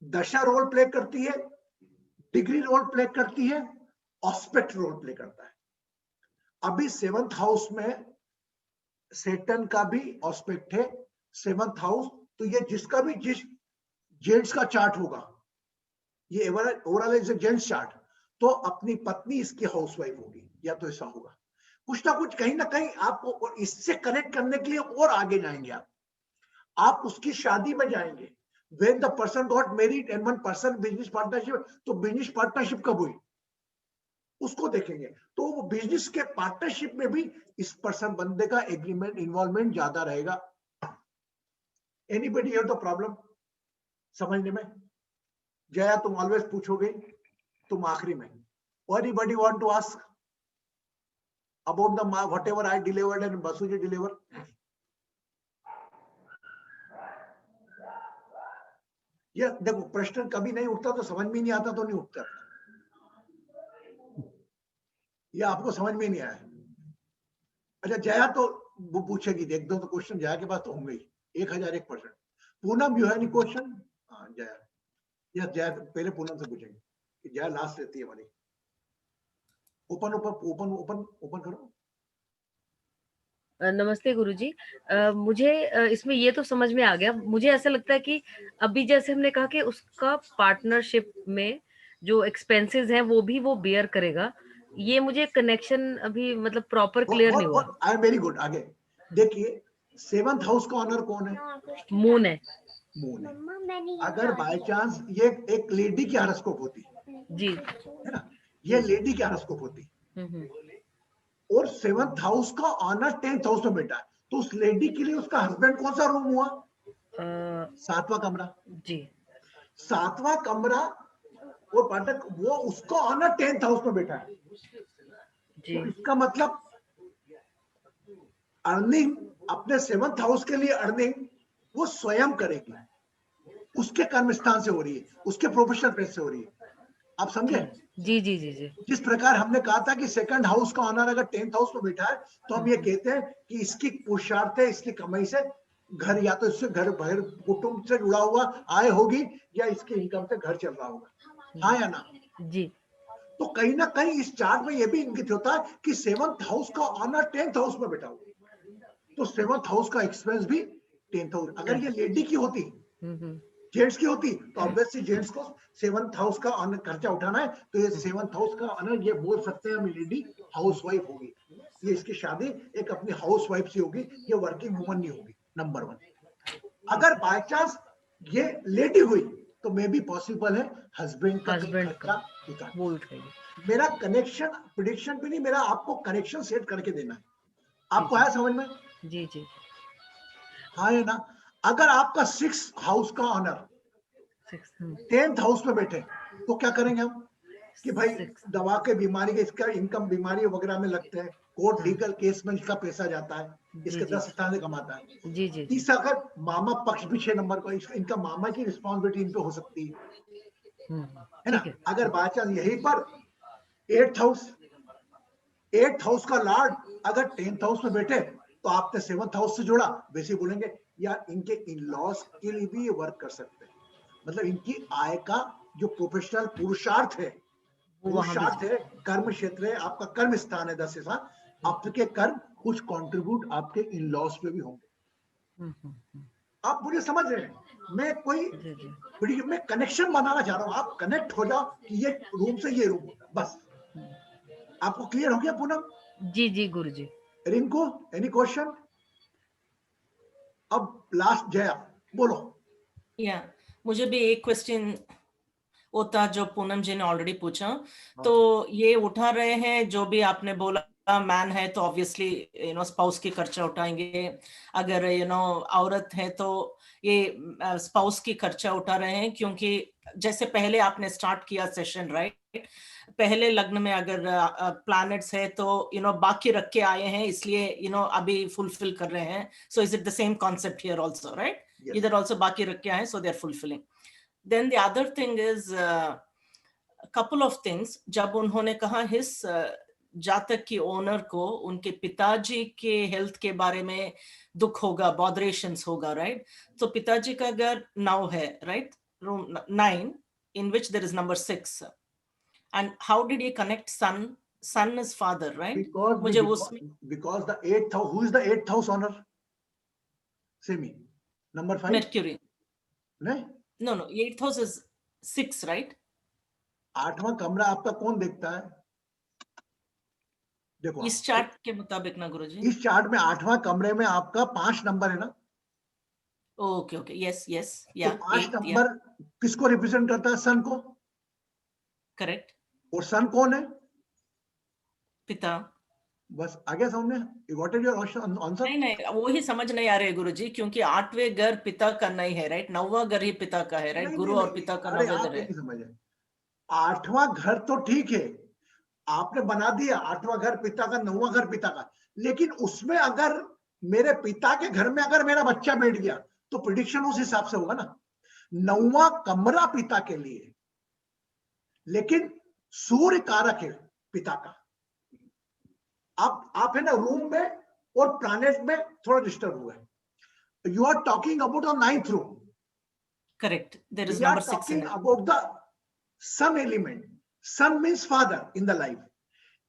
दशा रोल प्ले करती है, डिग्री रोल प्ले करती है, ऑस्पेक्ट रोल प्ले करता है। अभी 7th हाउस में सेटन का भी ऑस्पेक्ट है 7th हाउस, तो ये जिसका भी जिस जेंट्स का चार्ट होगा, ये ओवरऑल इज जेंट्स चार्ट, तो अपनी पत्नी इसकी हाउसवाइफ होगी, या तो ऐसा होगा कुछ ना कुछ, कहीं ना कहीं आपको, और इससे कनेक्ट करने के लिए और आगे जाएंगे आप उसकी शादी में जाएंगे। When the person got married and one person business partnership, तो बिजनेस पार्टनरशिप कब हुई उसको देखेंगे। तो वो बिजनेस के पार्टनरशिप में भी इस पर्सन बंदे का एग्रीमेंट इन्वॉल्वमेंट ज्यादा रहेगा। एनीबडी हैव द प्रॉब्लम समझने में? जया तुम ऑलवेज पूछोगे, तुम आखिरी में। Anybody want to ask about the whatever I delivered and Basuji deliver? ये देखो, प्रश्न कभी नहीं उठता तो समझ में नहीं आता तो नहीं उठता, ये आपको समझ में नहीं आया। अच्छा, जया तो वो पूछेगी, देख दो तो क्वेश्चन जया के पास तो होंगे ही 1001%। Poonam you have any question? हाँ जया, यस जया, पहले पूनम से पूछेंगे कि जया लास्ट रहती है हमारी। Open open open open open करो। नमस्ते गुरुजी। मुझे इसमें ये तो समझ में आ गया, मुझे ऐसा लगता है कि अभी जैसे हमने कहा कि उसका पार्टनरशिप में जो एक्सपेंसेस हैं वो भी वो बेयर करेगा, ये मुझे कनेक्शन अभी मतलब प्रॉपर क्लियर नहीं हुआ। आई एम वेरी गुड। आगे देखिए, 7th हाउस का ऑनर कौन है? मून है। मून है। अगर बाय चांस ये एक लेडी की हॉरोस्कोप होती जी, है ना, ये लेडी की हॉरोस्कोप होती और 7th हाउस का ऑनर 10th हाउस में बैठा है, तो उस लेडी के लिए उसका हस्बैंड कौन सा रूम हुआ? 7वां कमरा। जी, 7वां कमरा वो पाठक, वो उसका ऑनर 10th हाउस में बैठा है, जी, तो इसका मतलब अर्निंग अपने 7th हाउस के लिए अर्निंग वो स्वयं करेगी, उसके कर्म स्थान से हो रही है, उसके प्रोफेशनल प्लेस से हो रही है। आप समझे? जी, जी, जी, जी, जिस प्रकार हमने कहा था कि 2nd हाउस का ऑनर अगर 10th हाउस में बैठा है, तो हम ये कहते हैं कि इसकी पुरुषार्थ है, इसकी कमाई से घर, या तो इससे घर बाहर कुटुंब से जुड़ा हुआ आय होगी, या इसके इनकम से घर चल रहा होगा। हाँ या ना? जी, तो कहीं ना कहीं इस चार्ट में ये भी इंगित होता है कि 7th हाउस का ऑनर 10th हाउस में बैठा हुआ, तो 7th हाउस का एक्सपेंस भी 10th हाउस। अगर ये लेडी की होती, जेंट्स की होती, तो ऑब्वियसली जेंट्स को 7th हाउस का ऑनर खर्चा उठाना है, तो ये 7th हाउस का ऑनर, ये बोल सकते हैं हम, लेडी हाउस वाइफ होगी, ये इसकी शादी एक अपनी हाउस वाइफ से होगी, ये वर्किंग वुमन नहीं होगी। नंबर 1। अगर बाय चांस ये लेडी हुई, तो मे भी पॉसिबल है हस्बैंड का खर्चा उठाए। मेरा कनेक्शन प्रेडिक्शन पे नहीं, मेरा आपको कनेक्शन सेट करके देना है। आपको आया समझ में? जी, जी, हाँ है ना? अगर आपका 6th हाउस का ऑनर 10th हाउस में बैठे, तो क्या करेंगे हम कि भाई दवा के बीमारी के, इसका इनकम बीमारी वगैरह में लगते हैं, कोर्ट लीगल केस में इसका पैसा जाता है, इसके 10 स्थान से कमाता है। जी, जी, तीसरा, अगर मामा पक्ष भी 6 नंबर का, इनका मामा की रिस्पॉन्सिबिलिटी इन पे हो सकती है ना? अगर बाय चांस यहीं पर 8th हाउस का लॉर्ड अगर 10th हाउस में बैठे, तो आपने 7th हाउस से जोड़ा, वैसे बोलेंगे यार इनके इन लॉस के लिए भी ये वर्क कर सकते हैं, मतलब इनकी आय का जो प्रोफेशनल पुरुषार्थ है, कर्म क्षेत्र है, आपका कर्म स्थान है 10 से 7, आपके कर्म कुछ कंट्रीब्यूट आपके इन लॉस पे भी होंगे। आप मुझे समझ रहे हैं? मैं कोई मैं कनेक्शन बनाना चाह रहा हूँ, आप कनेक्ट हो जाओ कि ये रूम से ये रूम, बस। आपको क्लियर हो गया पूनम? जी, जी गुरुजी। Rinku, any question? अब लास्ट जया, बोलो। या मुझे भी एक क्वेश्चन होता जो पूनम जी ने ऑलरेडी पूछा, तो ये उठा रहे हैं जो भी आपने बोला, मैन है तो ऑब्वियसली स्पाउस की खर्चा उठाएंगे, अगर औरत है तो ये स्पाउस की खर्चा उठा रहे हैं, क्योंकि जैसे पहले आपने स्टार्ट किया सेशन, राइट, पहले लग्न में अगर प्लैनेट्स है तो बाकी रख के आए हैं, इसलिए अभी फुलफिल कर रहे हैं। So is it the same concept here also, right? इधर आल्सो बाकी रख के आए, so they are fulfilling. Then the other thing is a couple of things, जब उन्होंने कहा हिस जातक की ओनर को उनके पिताजी के हेल्थ के बारे में दुख होगा, बॉदरेशंस होगा, राइट? तो पिताजी का अगर 9 है, right, room 9 in which there is number 6, and how did he connect sun son is father, right? Because मुझे उसमें because the 8th house, who is the 8th house owner? Say me. Number 5? Mercury. नहीं, No, 8th house is 6, right? 8वां कमरा आपका कौन देखता है? देखो इस चार्ट के मुताबिक ना गुरुजी? इस चार्ट में 8वां कमरे में आपका 5 नंबर है ना? ओके, यस, तो या 5 नंबर किसको रिप्रेजेंट करता है? सन को। करेक्ट। और सन कौन है? पिता। बस आ गया समझ में? You got it your answer? नहीं, वो ही समझ नहीं आ रहे गुरुजी, क्योंकि 8वें घर पिता का नहीं है, राइट? 9वां घर ही पिता का है, राइट? गुरु और पिता का 9वें घर है। नहीं समझे, 8वां घर तो ठीक है, आपने बना दिया 8वां घर पिता का, 9वां घर पिता का, लेकिन उसमें अगर मेरे पिता के घर में अगर मेरा बच्चा बैठ गया तो प्रिडिक्शन उस हिसाब से होगा ना। 9वां कमरा पिता के लिए, लेकिन सूर्य कारक है पिता का। आप है ना रूम में और प्लैनेट में थोड़ा डिस्टर्ब हुआ है। You are talking about the 9th room. Correct, there is We are number 6 talking in it. about the sun element. Sun means father in the life.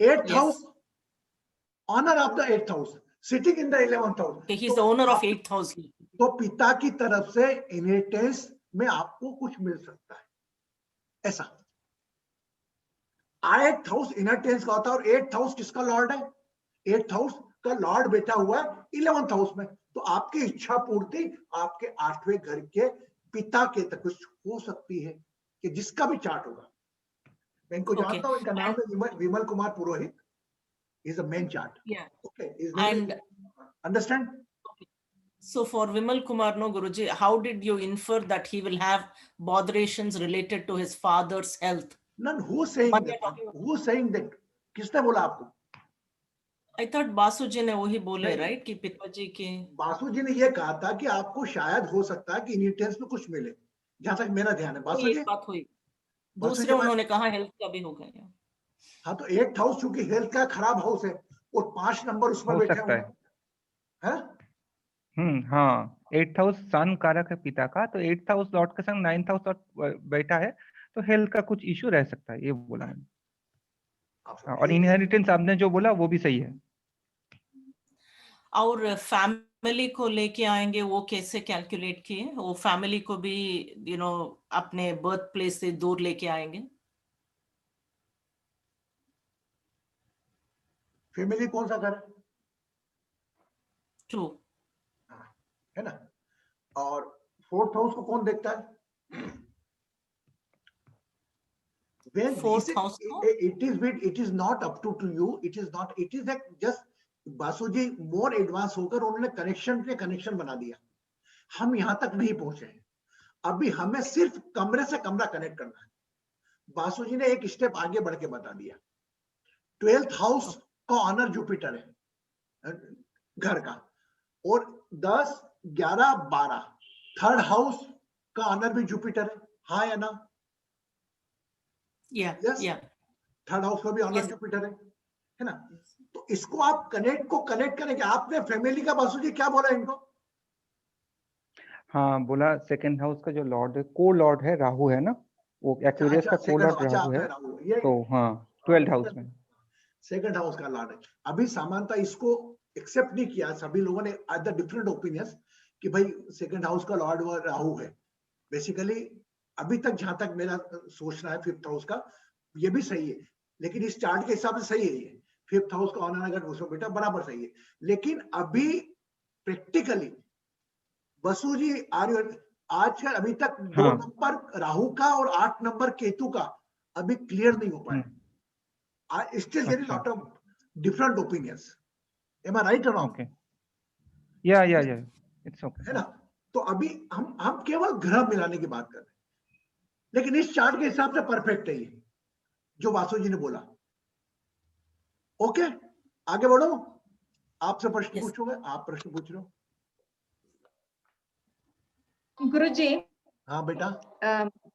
8th Yes. house, honor of the 8th house, sitting in the 11th house. Okay, he is the owner of 8th house. तो पिता की तरफ से inheritance में आपको कुछ मिल सकता है, ऐसा। 8th हाउस इनहेरिटेंस का होता है, और 8th हाउस किसका लॉर्ड है? 8th हाउस का लॉर्ड बैठा हुआ है 11th हाउस में। तो आपकी इच्छा पूर्ति आपके 8वें घर के पिता के तक कुछ हो सकती है, कि जिसका भी चार्ट होगा। मैं इनको जानता हूं, इनका नाम है Vimal Kumar Purohit, is a main chart. Okay, And understand? so for Vimal Kumar, no Guruji, how did you infer that he will have botherations related to his father's health? None, who saying that? Who saying that? किसने बोला आपको? I thought Basu जी ने वही बोले, right? कि पिताजी के, बासु जी ने ये कहा था कि आपको शायद हो सकता है कि इनहेरिटेंस में कुछ मिले, जहां तक मेरा ध्यान है। बासु जी बात हुई। दूसरे उन्होंने कहा हेल्थ का भी होगा। हाँ, तो 8th हाउस चूंकि हेल्थ का खराब हाउस है और 5 नंबर उसमें बैठे हुए हैं। हाँ, 8th हाउस सन कारक है पिता का, तो 8th हाउस लॉर्ड के संग 9th हाउस और बैठा है, तो हेल्थ का कुछ इश्यू रह सकता है, ये बोला मैंने। और इनहेरिटेंस आपने जो बोला वो भी सही है। और फैमिली को लेके आएंगे, वो कैसे कैलकुलेट किए? वो फैमिली को भी अपने बर्थ प्लेस से दूर लेके आएंगे। फैमिली कौन सा घर है? 2 है ना। और 4th हाउस को कौन देखता है? When it is not up to you, it is like just Basuji more advance होकर उन्होंने कनेक्शन बना दिया। हम यहां तक नहीं पहुंचे हैं, अभी हमें सिर्फ कमरे से कमरा कनेक्ट करना है। बासुजी ने एक स्टेप आगे बढ़ के बता दिया। 12th हाउस का ऑनर जुपिटर है घर का, और 10, 11, 12 3rd हाउस का ऑनर भी जुपिटर है। हाँ या ना? थर्ड हाउस का भी ऑनर जुपिटर है ना। तो इसको आप कनेक्ट करेंगे। आपने फैमिली का बासुजी क्या बोला इनको? हाँ, बोला 2nd हाउस का जो लॉर्ड है, को लॉर्ड है राहु है ना, वो एक्वेरियस का को लॉर्ड राहु है। तो हाँ, 12th हाउस में 2nd हाउस का लॉर्ड है। अभी सामान्यतः इसको एक्सेप्ट नहीं किया, सभी लोगों ने अदर डिफरेंट ओपिनियंस कि भाई 2nd हाउस का लॉर्ड राहु है। बेसिकली अभी तक जहां तक मेरा सोचना है 5th हाउस का, ये भी सही है, लेकिन इस चार्ट के हिसाब से सही है। ये 5th हाउस का ऑनर अगर उसको बेटा बराबर सही है, लेकिन अभी प्रैक्टिकली बसु जी आजकल अभी तक 2 नंबर राहु का और 8 नंबर केतु का अभी क्लियर नहीं हो पाया। Still there is lot of different opinions. Am I right और रॉन्ग? या इट्स ओके, है ना। तो अभी हम केवल ग्रह मिलाने की बात कर रहे हैं, लेकिन इस चार्ट के हिसाब से परफेक्ट है ये जो बासु जी ने बोला। ओके, आगे बढ़ो। आपसे प्रश्न पूछूंगा, आप प्रश्न पूछ रहे हो। गुरुजी, हाँ बेटा।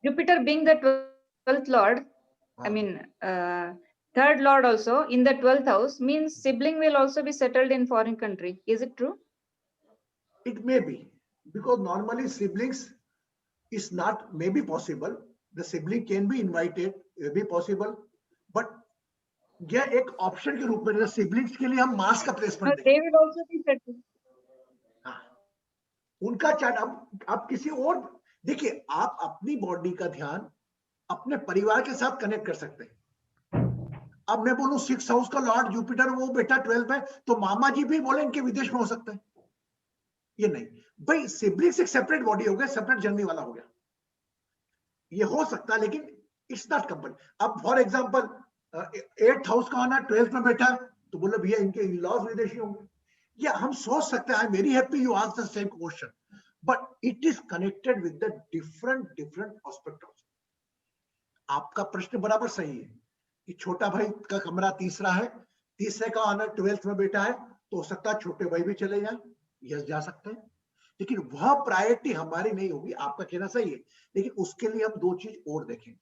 Jupiter being the 12th lord, I mean 3rd lord also in the 12th house, means sibling will also be settled in foreign country. Is it true? It may be, because normally siblings is not, may be possible. The sibling can be invited, may be possible, but यह एक option के रूप में, siblings के लिए हम Mars का No, placement देंगे। they will also be settled. हाँ, उनका चार्ट अब किसी और, देखिए आप अपनी बॉडी का ध्यान अपने परिवार के साथ कनेक्ट कर सकते हैं। अब मैं बोलूं 6 हाउस का लॉर्ड जुपिटर वो बेटा 12 में, तो मामा जी भी बोले इनके विदेश में हो सकते हैं। ये नहीं भाई, सिबलिंग्स एक सेपरेट बॉडी हो गया, सेपरेट जर्नी वाला हो गया, ये हो सकता है, लेकिन इट्स नॉट कंपनी। अब फॉर एग्जांपल 8th हाउस का आना 12th में बैठा है, तो बोले भैया इनके इन-लॉज विदेशी होंगे। या हम सोच सकते हैं, आई am very happy you asked the same question, but it is connected with the different aspect of. आपका प्रश्न बराबर सही है कि छोटा भाई का कमरा तीसरा है, तीसरे का आना 12th में बैठा है, तो हो सकता है छोटे भाई भी चले जाए, यस जा सकते हैं, लेकिन वह प्रायोरिटी हमारी नहीं होगी। आपका कहना सही है, लेकिन उसके लिए हम दो चीज और देखेंगे।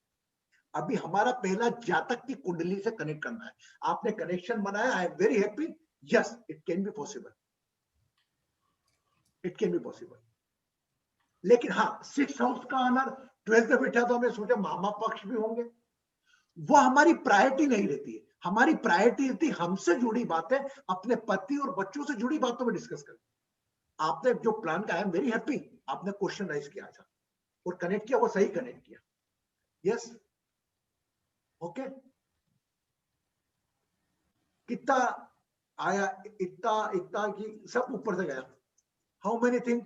अभी हमारा पहला जातक की कुंडली से कनेक्ट करना है। आपने कनेक्शन बनाया, आई am very happy, yes it can be possible, it can be possible. लेकिन हाँ, 6th हाउस का आनर 12th में बैठा, तो हमें सोचा मामा पक्ष भी होंगे, वो हमारी प्रायोरिटी नहीं रहती है। हमारी प्रायोरिटी रहती हमसे जुड़ी बातें, अपने पति और बच्चों से जुड़ी बातों में डिस्कस करें। आपने जो प्लान का, आई एम वेरी हैप्पी, आपने क्वेश्चन राइज किया था और कनेक्ट किया, वो सही कनेक्ट किया, यस ओके। कितना आया, इतना इतना की सब ऊपर से गया, हाउ मेनी थिंग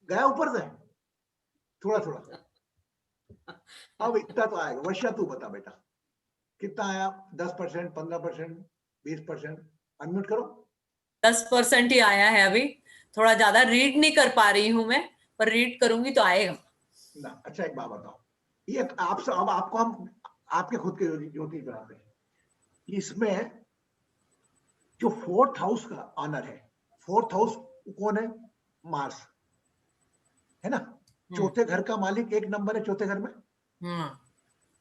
गया ऊपर से, थोड़ा थोड़ा, अब इतना तो आएगा। वर्षा तू बता बेटा कितना आया, 10%, 15%, 20%? अनम्यूट करो। 10% ही आया है अभी, थोड़ा ज्यादा रीड नहीं कर पा रही हूँ मैं, पर रीड करूंगी तो आएगा ना। अच्छा एक बात बताओ, ये आपसे अब आपको हम आपके खुद के ज्योतिष बनाते हैं, इसमें जो 4th हाउस का ऑनर है, 4th हाउस कौन है? मार्स है ना। चौथे घर का मालिक एक नंबर है चौथे घर में,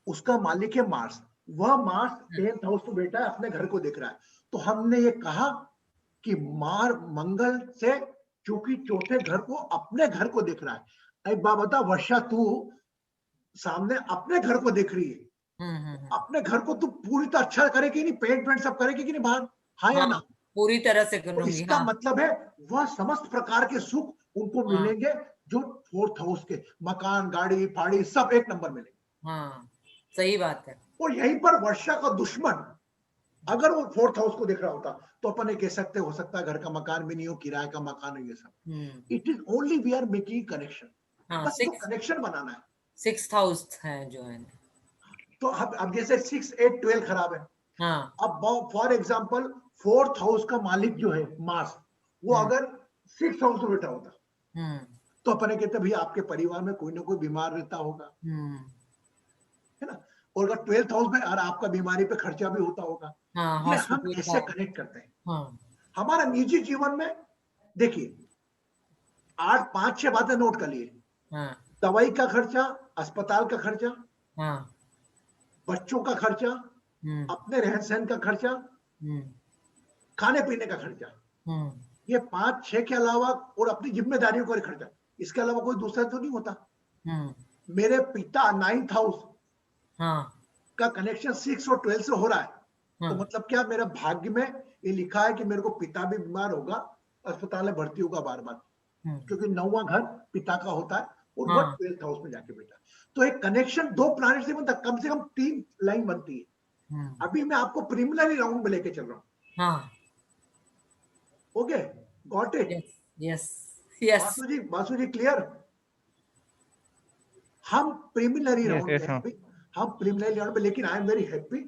उसका मालिक है मार्स। वह मार्स 10th हाउस में बैठा है, अपने घर को देख रहा है। तो हमने ये कहा कि मंगल से, चूंकि चौथे घर को, अपने घर को देख रहा है। एक बात बता वर्षा, तू सामने अपने घर को देख रही है, अपने घर को तू पूरी तरह अच्छा करेगी नहीं, पेंट सब करेगी कि नहीं बाहर, हाँ या ना? पूरी तरह से तो करूंगी। इसका मतलब है वह समस्त प्रकार के सुख उनको मिलेंगे जो 4th हाउस के, मकान, गाड़ी, फाड़ी सब एक नंबर मिलेंगे। हाँ सही बात है। और यहीं पर वर्षा का दुश्मन अगर वो 4th हाउस को देख रहा होता, तो अपन ये कह सकते हो सकता है घर का मकान भी नहीं हो, किराए का मकान है, ये सब। It is only we are making connection, बस तो कनेक्शन बनाना है। 6th हाउस है जो है, तो अब जैसे 6, 8, 12 खराब है, हाँ। अब फॉर एग्जांपल 4th हाउस का मालिक जो है मार्स, वो अगर 6th हाउस में बैठा होता, तो अपन कहते भैया आपके परिवार में कोई ना कोई बीमार रहता होगा, है ना। और अगर 12th हाउस में, और आपका बीमारी पे खर्चा भी होता होगा। ये हम ऐसे कनेक्ट करते हैं। हमारा निजी जीवन में देखिए 8, 5, 6 बातें नोट कर लिए, दवाई का खर्चा, अस्पताल का खर्चा, बच्चों का खर्चा, अपने रहन सहन का खर्चा, खाने पीने का खर्चा, ये 5, 6 के अलावा, और अपनी जिम्मेदारियों का खर्चा, इसके अलावा कोई दूसरा तो नहीं होता। मेरे पिता 9th हाउस का कनेक्शन 6 और 12 से हो रहा है, तो मतलब क्या, मेरे भाग्य में ये लिखा है कि मेरे को पिता भी बीमार होगा, अस्पताल में भर्ती होगा बार बार, क्योंकि 9वां घर पिता का होता है और वो 12th हाउस में जाके बैठा। तो एक कनेक्शन 2 प्लैनेट से बनता, कम से कम 3 लाइन बनती है। अभी मैं आपको प्रीलिमिनरी राउंड में लेके चल रहा हूँ। Okay, got it? Yes yes. Basu ji clear? हम प्रीलिमिनरी राउंड में, हम प्रीलिमिनरी राउंड में, लेकिन आई एम वेरी हैप्पी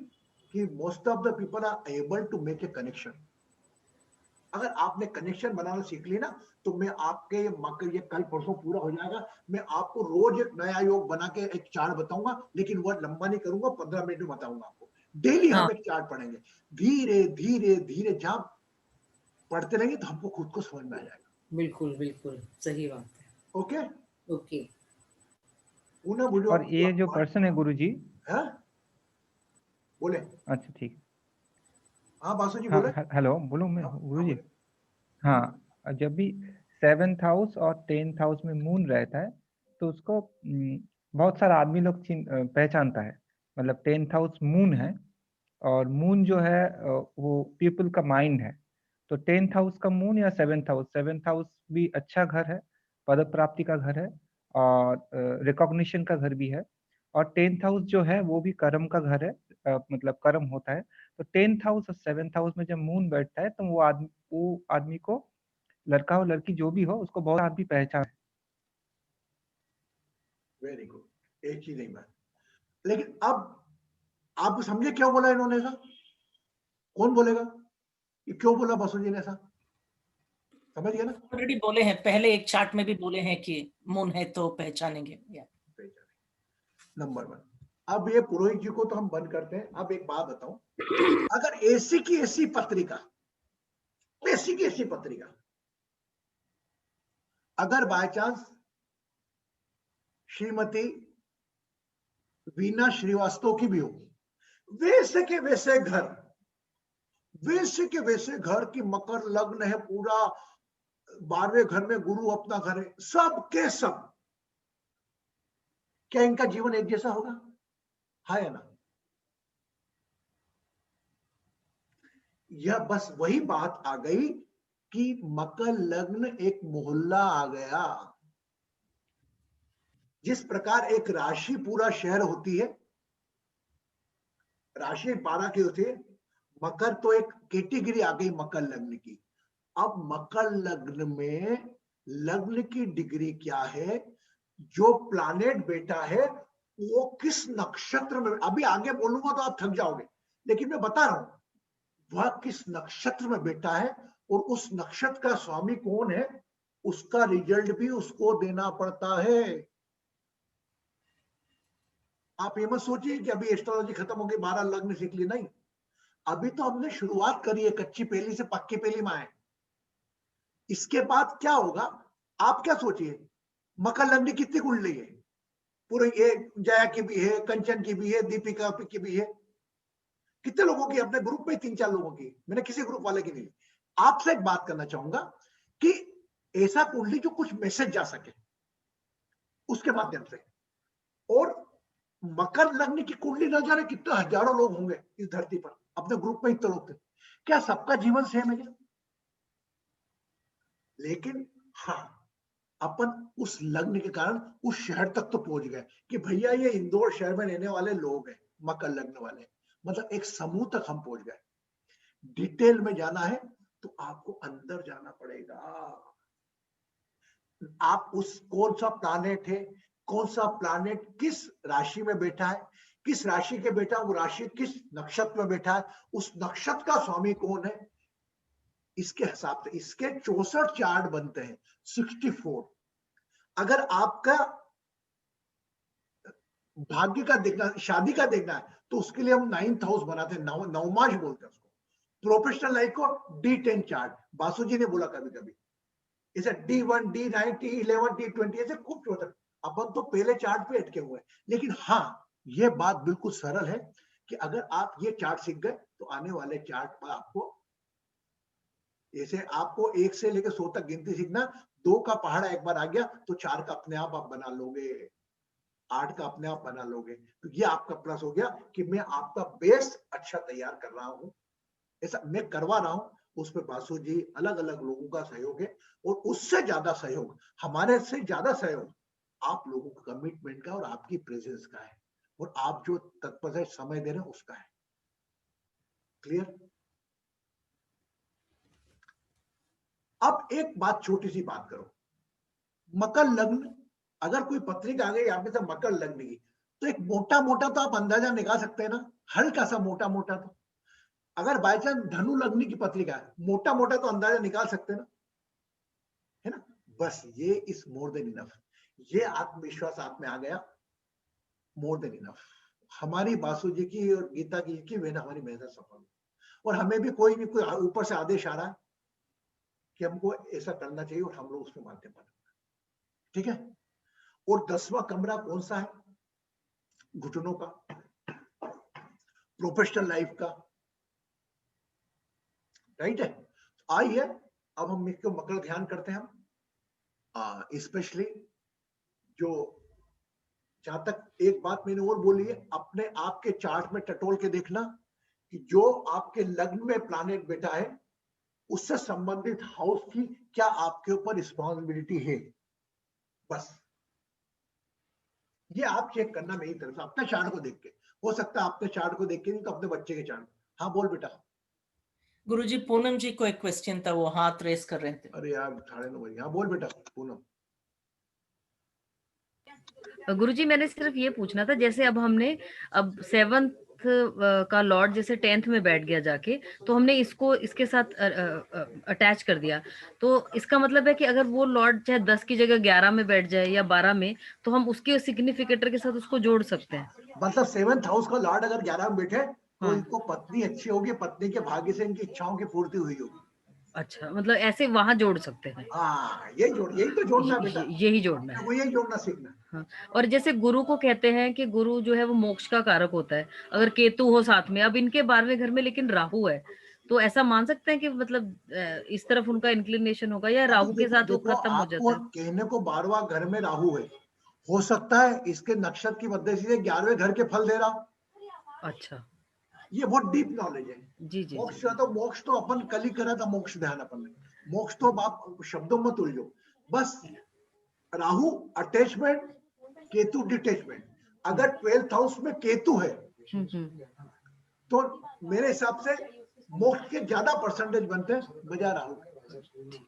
कि most of the people are able to make a connection. अगर आपने कनेक्शन बनाना सीख ली ना, तो मैं आपके ये कल परसों पूरा हो जाएगा, मैं आपको रोज एक नया योग बना के एक चार्ट बताऊंगा, लेकिन वो लंबा नहीं करूंगा, 15 मिनट में बताऊंगा आपको। डेली हम एक चार्ट पढ़ेंगे, धीरे धीरे धीरे, जहां पढ़ते रहेंगे तो हमको खुद को समझ में आ जाएगा। बिल्कुल बिल्कुल सही बात है। Okay okay. और ये जो पर्सन है गुरुजी, है बोले, अच्छा ठीक है, हाँ बासु जी बोले। हेलो, बोलो मैं गुरुजी। हाँ, जब भी 7th हाउस और 10th हाउस में मून रहता है, तो उसको बहुत सारा आदमी लोग पहचानता है। मतलब 10th हाउस मून है, और मून जो है वो पीपल का माइंड है। तो 10th हाउस का मून या 7th हाउस भी अच्छा घर है, पद प्राप्ति का घर है, और रिकॉग्निशन का घर भी है। और 10th हाउस जो है वो भी कर्म का घर है, मतलब कर्म होता है। तो 10th हाउस और 7th हाउस में जब मून बैठता है तो वो आदमी को, लड़का हो लड़की जो भी हो, उसको बहुत आदमी पहचान। वेरी गुड, एक ही नहीं बात। लेकिन अब आप समझे क्यों बोला इन्होंने ऐसा? कौन बोलेगा ये क्यों बोला बसु जी ने ऐसा? समझ गया ना? ऑलरेडी बोले हैं, पहले एक चार्ट में भी बोले हैं कि मून है तो पहचानेंगे। नंबर 1। अब ये पुरोहित जी को तो हम बंद करते हैं। अब एक बात बताऊं, अगर ऐसी की ऐसी पत्रिका, ऐसी की ऐसी पत्रिका अगर बाय चांस श्रीमती वीना श्रीवास्तव की भी हो, वैसे के वैसे घर, वैसे के वैसे घर की मकर लग्न है, पूरा 12वें घर में गुरु अपना घर है, सब के सब, क्या इनका जीवन एक जैसा होगा? हाँ या ना? यह बस वही बात आ गई कि मकर लग्न एक मोहल्ला आ गया। जिस प्रकार एक राशि पूरा शहर होती है, राशि 12 की होती है, मकर तो एक कैटेगरी आ गई मकर लग्न की। अब मकर लग्न में लग्न की डिग्री क्या है, जो प्लैनेट बेटा है वो किस नक्षत्र में, अभी आगे बोलूंगा तो आप थक जाओगे, लेकिन मैं बता रहा हूं वह किस नक्षत्र में बेटा है, और उस नक्षत्र का स्वामी कौन है, उसका रिजल्ट भी उसको देना पड़ता है। आप ये मत सोचिए कि अभी एस्ट्रोलॉजी खत्म हो गई, 12 लग्न सीख ली, नहीं, अभी तो हमने शुरुआत करी है, कच्ची पेली से पक्की पेली में आए। इसके बाद क्या होगा, आप क्या सोचिए, मकर लग्न कितनी कुंडली है, पूरे ये जया की भी है, कंचन की भी है, दीपिका की भी है, कितने लोगों की, अपने ग्रुप में 3-4 लोगों की, मैंने किसी ग्रुप वाले की नहीं। आपसे एक बात करना चाहूंगा कि ऐसा कुंडली जो कुछ मैसेज जा सके उसके माध्यम से, और मकर लग्न की कुंडली न जाने कितने हजारों लोग होंगे इस धरती पर, अपने ग्रुप में इतने लोग थे, क्या सबका जीवन सेम है क्या? लेकिन हाँ, अपन उस लग्न के कारण उस शहर तक तो पहुंच गए कि भैया ये इंदौर शहर में रहने वाले लोग हैं मकर लग्न वाले, मतलब एक समूह तक हम पहुंच गए। डिटेल में जाना है तो आपको अंदर जाना पड़ेगा। आप उस कौन सा प्लैनेट है, कौन सा प्लैनेट किस राशि में बैठा है, किस राशि के बेटा, वो राशि किस नक्षत्र में बैठा है, उस नक्षत्र का स्वामी कौन है, इसके हिसाब से इसके 64 चार्ट बनते हैं, 64। अगर आपका भाग्य का देखना, शादी का देखना है, तो उसके लिए हम 9th हाउस बनाते हैं, नवमाश बोलते हैं उसको। प्रोफेशनल लाइफ को D10 चार्ट, बासु जी ने बोला कभी कभी, इसे D1, D9, T11, T20 ऐसे खूब होता है। अपन तो पहले चार्ट पे अटके हुए हैं, लेकिन हाँ, ये बात बिल्कुल सरल है कि अगर आप ये चार्ट सीख गए तो आने वाले चार्ट पर आपको, जैसे आपको 1 से लेकर 100 तक गिनती सीखना, 2 का पहाड़ा एक बार आ गया तो 4 का अपने आप बना लोगे, 8 का अपने आप बना लोगे। तो ये आपका प्लस हो गया कि मैं आपका बेस अच्छा तैयार कर रहा हूं, ऐसा मैं करवा रहा हूं। उसमें बासु जी अलग अलग लोगों का सहयोग है, और उससे ज्यादा सहयोग, हमारे से ज्यादा सहयोग आप लोगों का कमिटमेंट का और आपकी प्रेजेंस का है, और आप जो तत्पर समय दे रहे हैं उसका है। क्लियर? अब एक बात, छोटी सी बात करो, मकर लग्न, अगर कोई पत्रिका आ गई यहाँ पे तो मकर लग्न की, तो एक मोटा मोटा तो आप अंदाजा निकाल सकते हैं ना, हल्का सा मोटा मोटा। तो अगर बाय चांस धनु लग्न की पत्रिका है, मोटा मोटा तो अंदाजा निकाल सकते हैं ना, है ना? बस ये इज मोर देन इनफ, ये आत्मविश्वास आप में आ गया, मोर देन इनफ। हमारी बासु जी की और गीता जी की वह हमारी मेहनत सफल, और हमें भी कोई नहीं, कोई ऊपर से आदेश आ रहा है कि हमको ऐसा करना चाहिए, और हम लोग उसमें माध्यम बना, ठीक है? और 10वां कमरा कौन सा है? घुटनों का, प्रोफेशनल लाइफ का, राइट है? आइए अब हम इसको मकर ध्यान करते हैं हम, स्पेशली जो जहां तक एक बात मैंने और बोली है, अपने आप के चार्ट में टटोल के देखना कि जो आपके लग्न में प्लैनेट बैठा है उससे संबंधित हाउस की क्या आपके ऊपर रिस्पॉन्सिबिलिटी है, बस ये आप चेक करना मेरी तरफ से अपने चार्ट को देख के। हो सकता है अपने चार्ट को देख के नहीं तो अपने बच्चे के चार्ट। हाँ बोल बेटा। गुरुजी पूनम जी को एक क्वेश्चन था, वो हाथ रेस कर रहे थे। अरे यार 9:30 बजे। हाँ बोल बेटा पूनम। गुरुजी मैंने सिर्फ ये पूछना था, जैसे अब हमने अब 7th का लॉर्ड जैसे 10th में बैठ गया जाके, तो हमने इसको इसके साथ अटैच कर दिया, तो इसका मतलब है कि अगर वो लॉर्ड चाहे 10 की जगह 11 में बैठ जाए या 12 में, तो हम उसके सिग्निफिकेटर के साथ उसको जोड़ सकते हैं। मतलब 7th हाउस का लॉर्ड अगर 11 में बैठे तो हाँ। इनको पत्नी अच्छी होगी, पत्नी के भाग्य से इनकी इच्छाओं की पूर्ति हुई होगी। अच्छा, मतलब ऐसे वहां जोड़ सकते हैं। हाँ यही तो जोड़ना है बेटा, यही जोड़ना है। वो यही जोड़ना सीखना है। हाँ। और जैसे गुरु को कहते हैं कि गुरु जो है वो मोक्ष का कारक होता है, अगर केतु हो साथ में, अब इनके 12वें घर में लेकिन राहु है, तो ऐसा मान सकते हैं कि मतलब इस तरफ उनका इंक्लिनेशन होगा, या राहु के साथ वो देखो खत्म हो आपको जाता है? कहने को 12वां घर में राहु है, हो सकता है इसके नक्षत्र की वजह से 11वें घर के फल दे रहा। अच्छा। ये बहुत डीप नॉलेज है। जी जी मोक्ष जी। तो मोक्ष तो अपन कल ही करा था, मोक्ष ध्यान अपन ने। मोक्ष तो आप शब्दों मत उलझो, बस राहु अटैचमेंट, केतु डिटेचमेंट। अगर 12th हाउस में केतु है तो मेरे हिसाब से मोक्ष के ज्यादा परसेंटेज बनते हैं बजाय राहु के।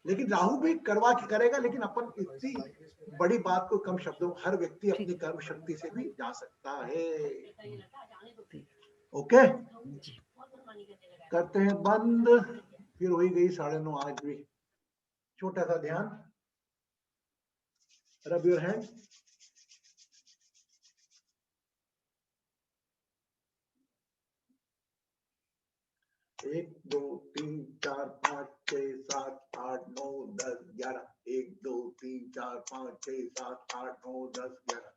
लेकिन राहु भी करवा के करेगा, लेकिन अपन इतनी बड़ी बात को कम शब्दों, हर व्यक्ति अपनी कर्म शक्ति से भी जा सकता है। ओके करते हैं बंद। फिर हो ही गई 9:30 आज भी। छोटा सा ध्यान, रब योर हैंड। एक दो तीन चार पाँच छह सात आठ नौ 10 11। 1 2 3 4 5 6 7 8 9 10 11।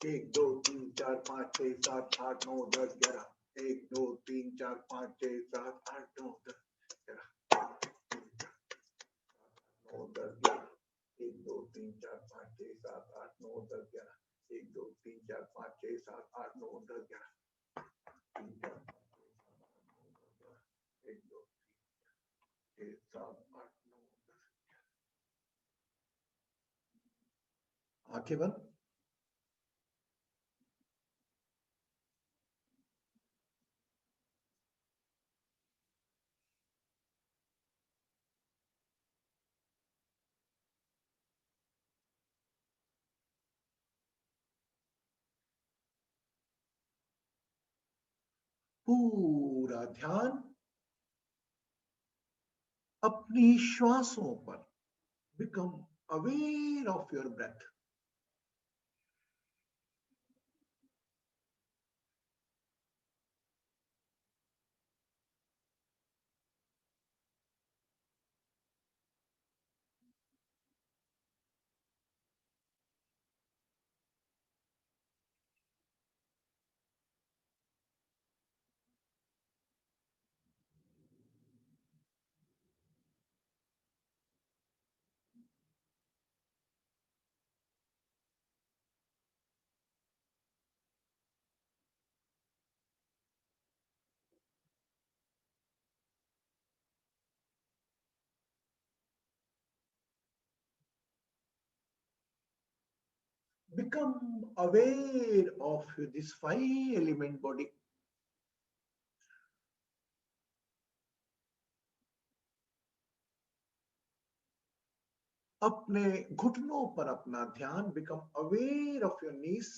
1 2 3 4 5 6 7 8 9 10 11। 1 2 3 4 5 6 7 8 9 10 11। 9 10 11। 1 2 3 4 5 6 7 8 9 10 11। 1 2 3 4 5 6 7 8 9 10 11। 1 2 6 7 8 9 10। आंखें बंद। पूरा ध्यान अपनी श्वासों पर। Become aware of your breath. Become aware of this 5 element body. अपने घुटनों पर अपना ध्यान। Become aware of your knees.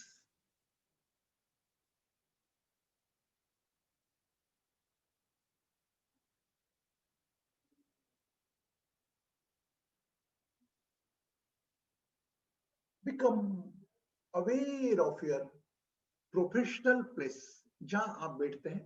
Become aware of your professional place, जहां आप बैठते हैं।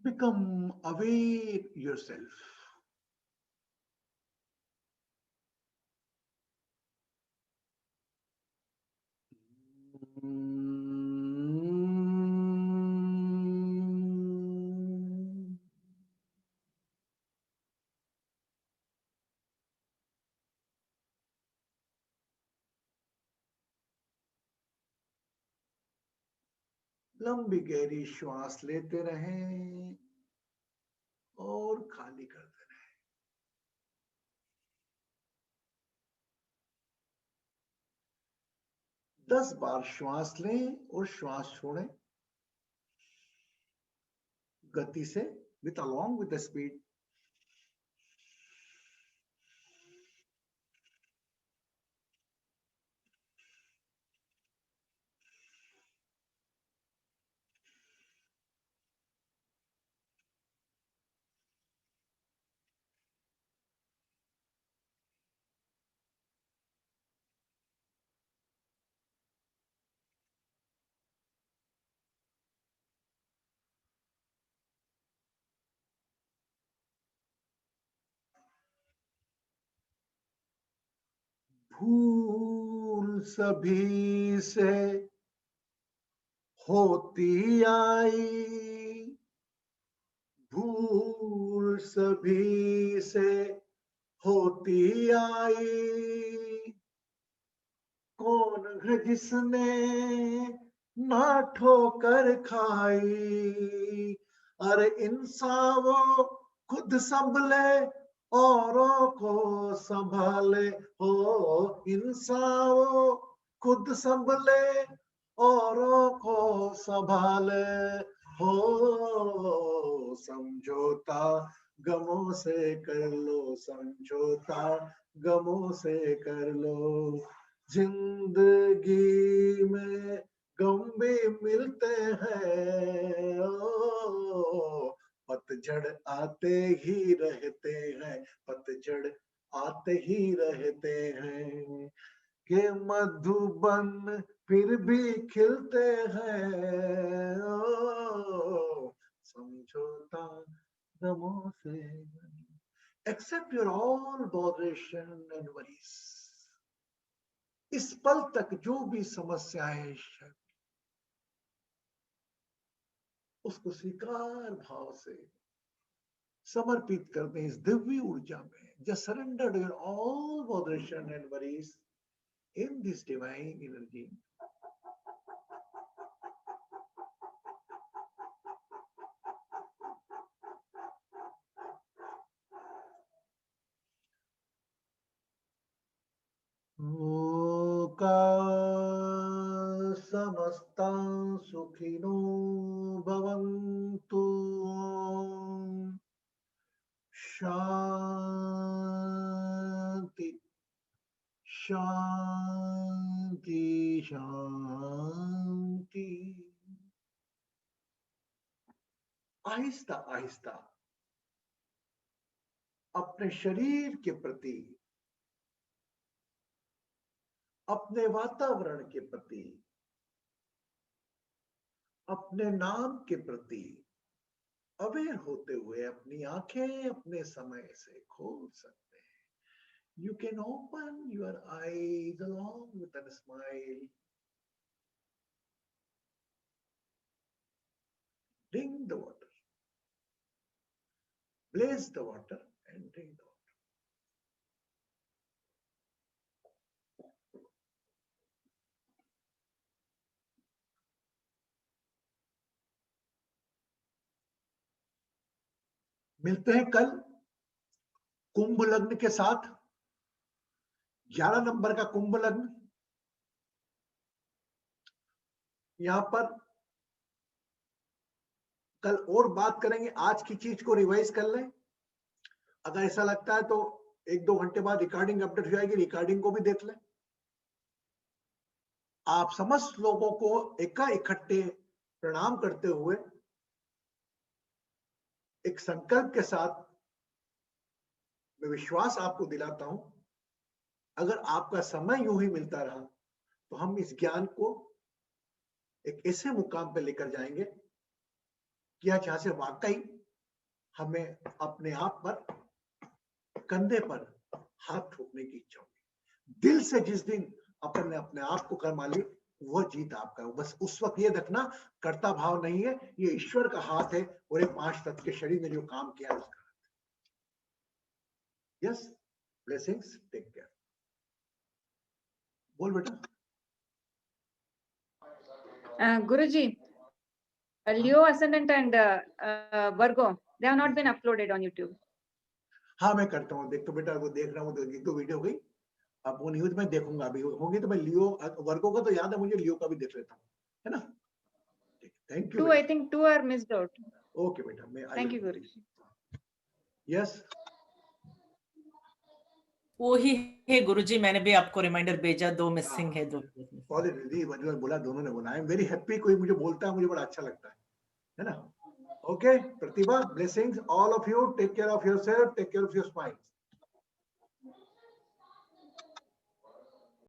Become aware yourself. लंबी गहरी श्वास लेते रहें और खाली करते रहें। 10 बार श्वास लें और श्वास छोड़ें गति से, with along with the speed. भूल सभी से होती आई, भूल सभी से होती आई, कौन है जिसने ना ठोकर खाई, अरे इंसान वो खुद संभले औरों को संभाले, हो इंसान वो खुद संभले औरों को संभाले, हो समझौता गमों से कर लो, समझौता गमों से कर लो, जिंदगी में गम भी मिलते हैं, ओ पतझड़ आते ही रहते हैं, पतझड़ आते ही रहते हैं, के मधुबन फिर भी खिलते हैं, ओ समझौता गमों से। Accept your all botheration and worries. इस पल तक जो भी समस्याएं उसको स्वीकार भाव से समर्पित कर दें इस दिव्य ऊर्जा में। Just surrender your all botheration and worries in this divine energy. लोका समस्ता सुखिनो भवन्तु, शांति शांति शांति। आहिस्ता आहिस्ता अपने शरीर के प्रति, अपने वातावरण के प्रति, अपने नाम के प्रति अवेयर होते हुए अपनी आंखें अपने समय से खोल सकते हैं। You can open your eyes along with a smile. Drink the water. Blaze the water and drink the water. मिलते हैं कल कुंभ लग्न के साथ, 11 नंबर का कुंभ लग्न। यहां पर कल और बात करेंगे, आज की चीज को रिवाइज कर लें। अगर ऐसा लगता है तो 1-2 घंटे बाद रिकॉर्डिंग अपडेट हो जाएगी, रिकॉर्डिंग को भी देख लें। आप समस्त लोगों को इकट्ठे प्रणाम करते हुए एक संकल्प के साथ मैं विश्वास आपको दिलाता हूं, अगर आपका समय यूं ही मिलता रहा तो हम इस ज्ञान को एक ऐसे मुकाम पे लेकर जाएंगे किया जहां से वाकई हमें अपने आप पर कंधे पर हाथ ठोकने की इच्छा होगी। दिल से जिस दिन अपन ने अपने आप को कर मान ली, वो जीत आपका है। बस उस वक्त ये देखना कर्ता भाव नहीं है, ये ईश्वर का हाथ है और ये 5 तत्व के शरीर ने जो काम किया है उसका हाथ है। Yes, blessings, take care. बोल बेटा। Guruji, Leo Ascendant and Virgo, they have not been uploaded on YouTube. हाँ मैं करता हूँ, देख तो बेटा वो देख रहा हूँ, तो एक दो वीडियो गई, अब वो न्यूज में देखूंगा, अभी होंगे तो मैं लियो वर्गो का तो याद है मुझे, लियो का भी देख लेता हूँ, है ना। Thank you. I think two are missed out. Okay बेटा, मैं Thank you, Guruji. यस वो ही है गुरुजी, मैंने भी आपको रिमाइंडर भेजा, 2 मिसिंग है, 2 दीदी बोला, दोनों ने बोला, आई एम वेरी हैप्पी, कोई मुझे बोलता है मुझे बड़ा अच्छा लगता है ना। Okay Pratibha, blessings all of you, take care of yourself, take care of your spine.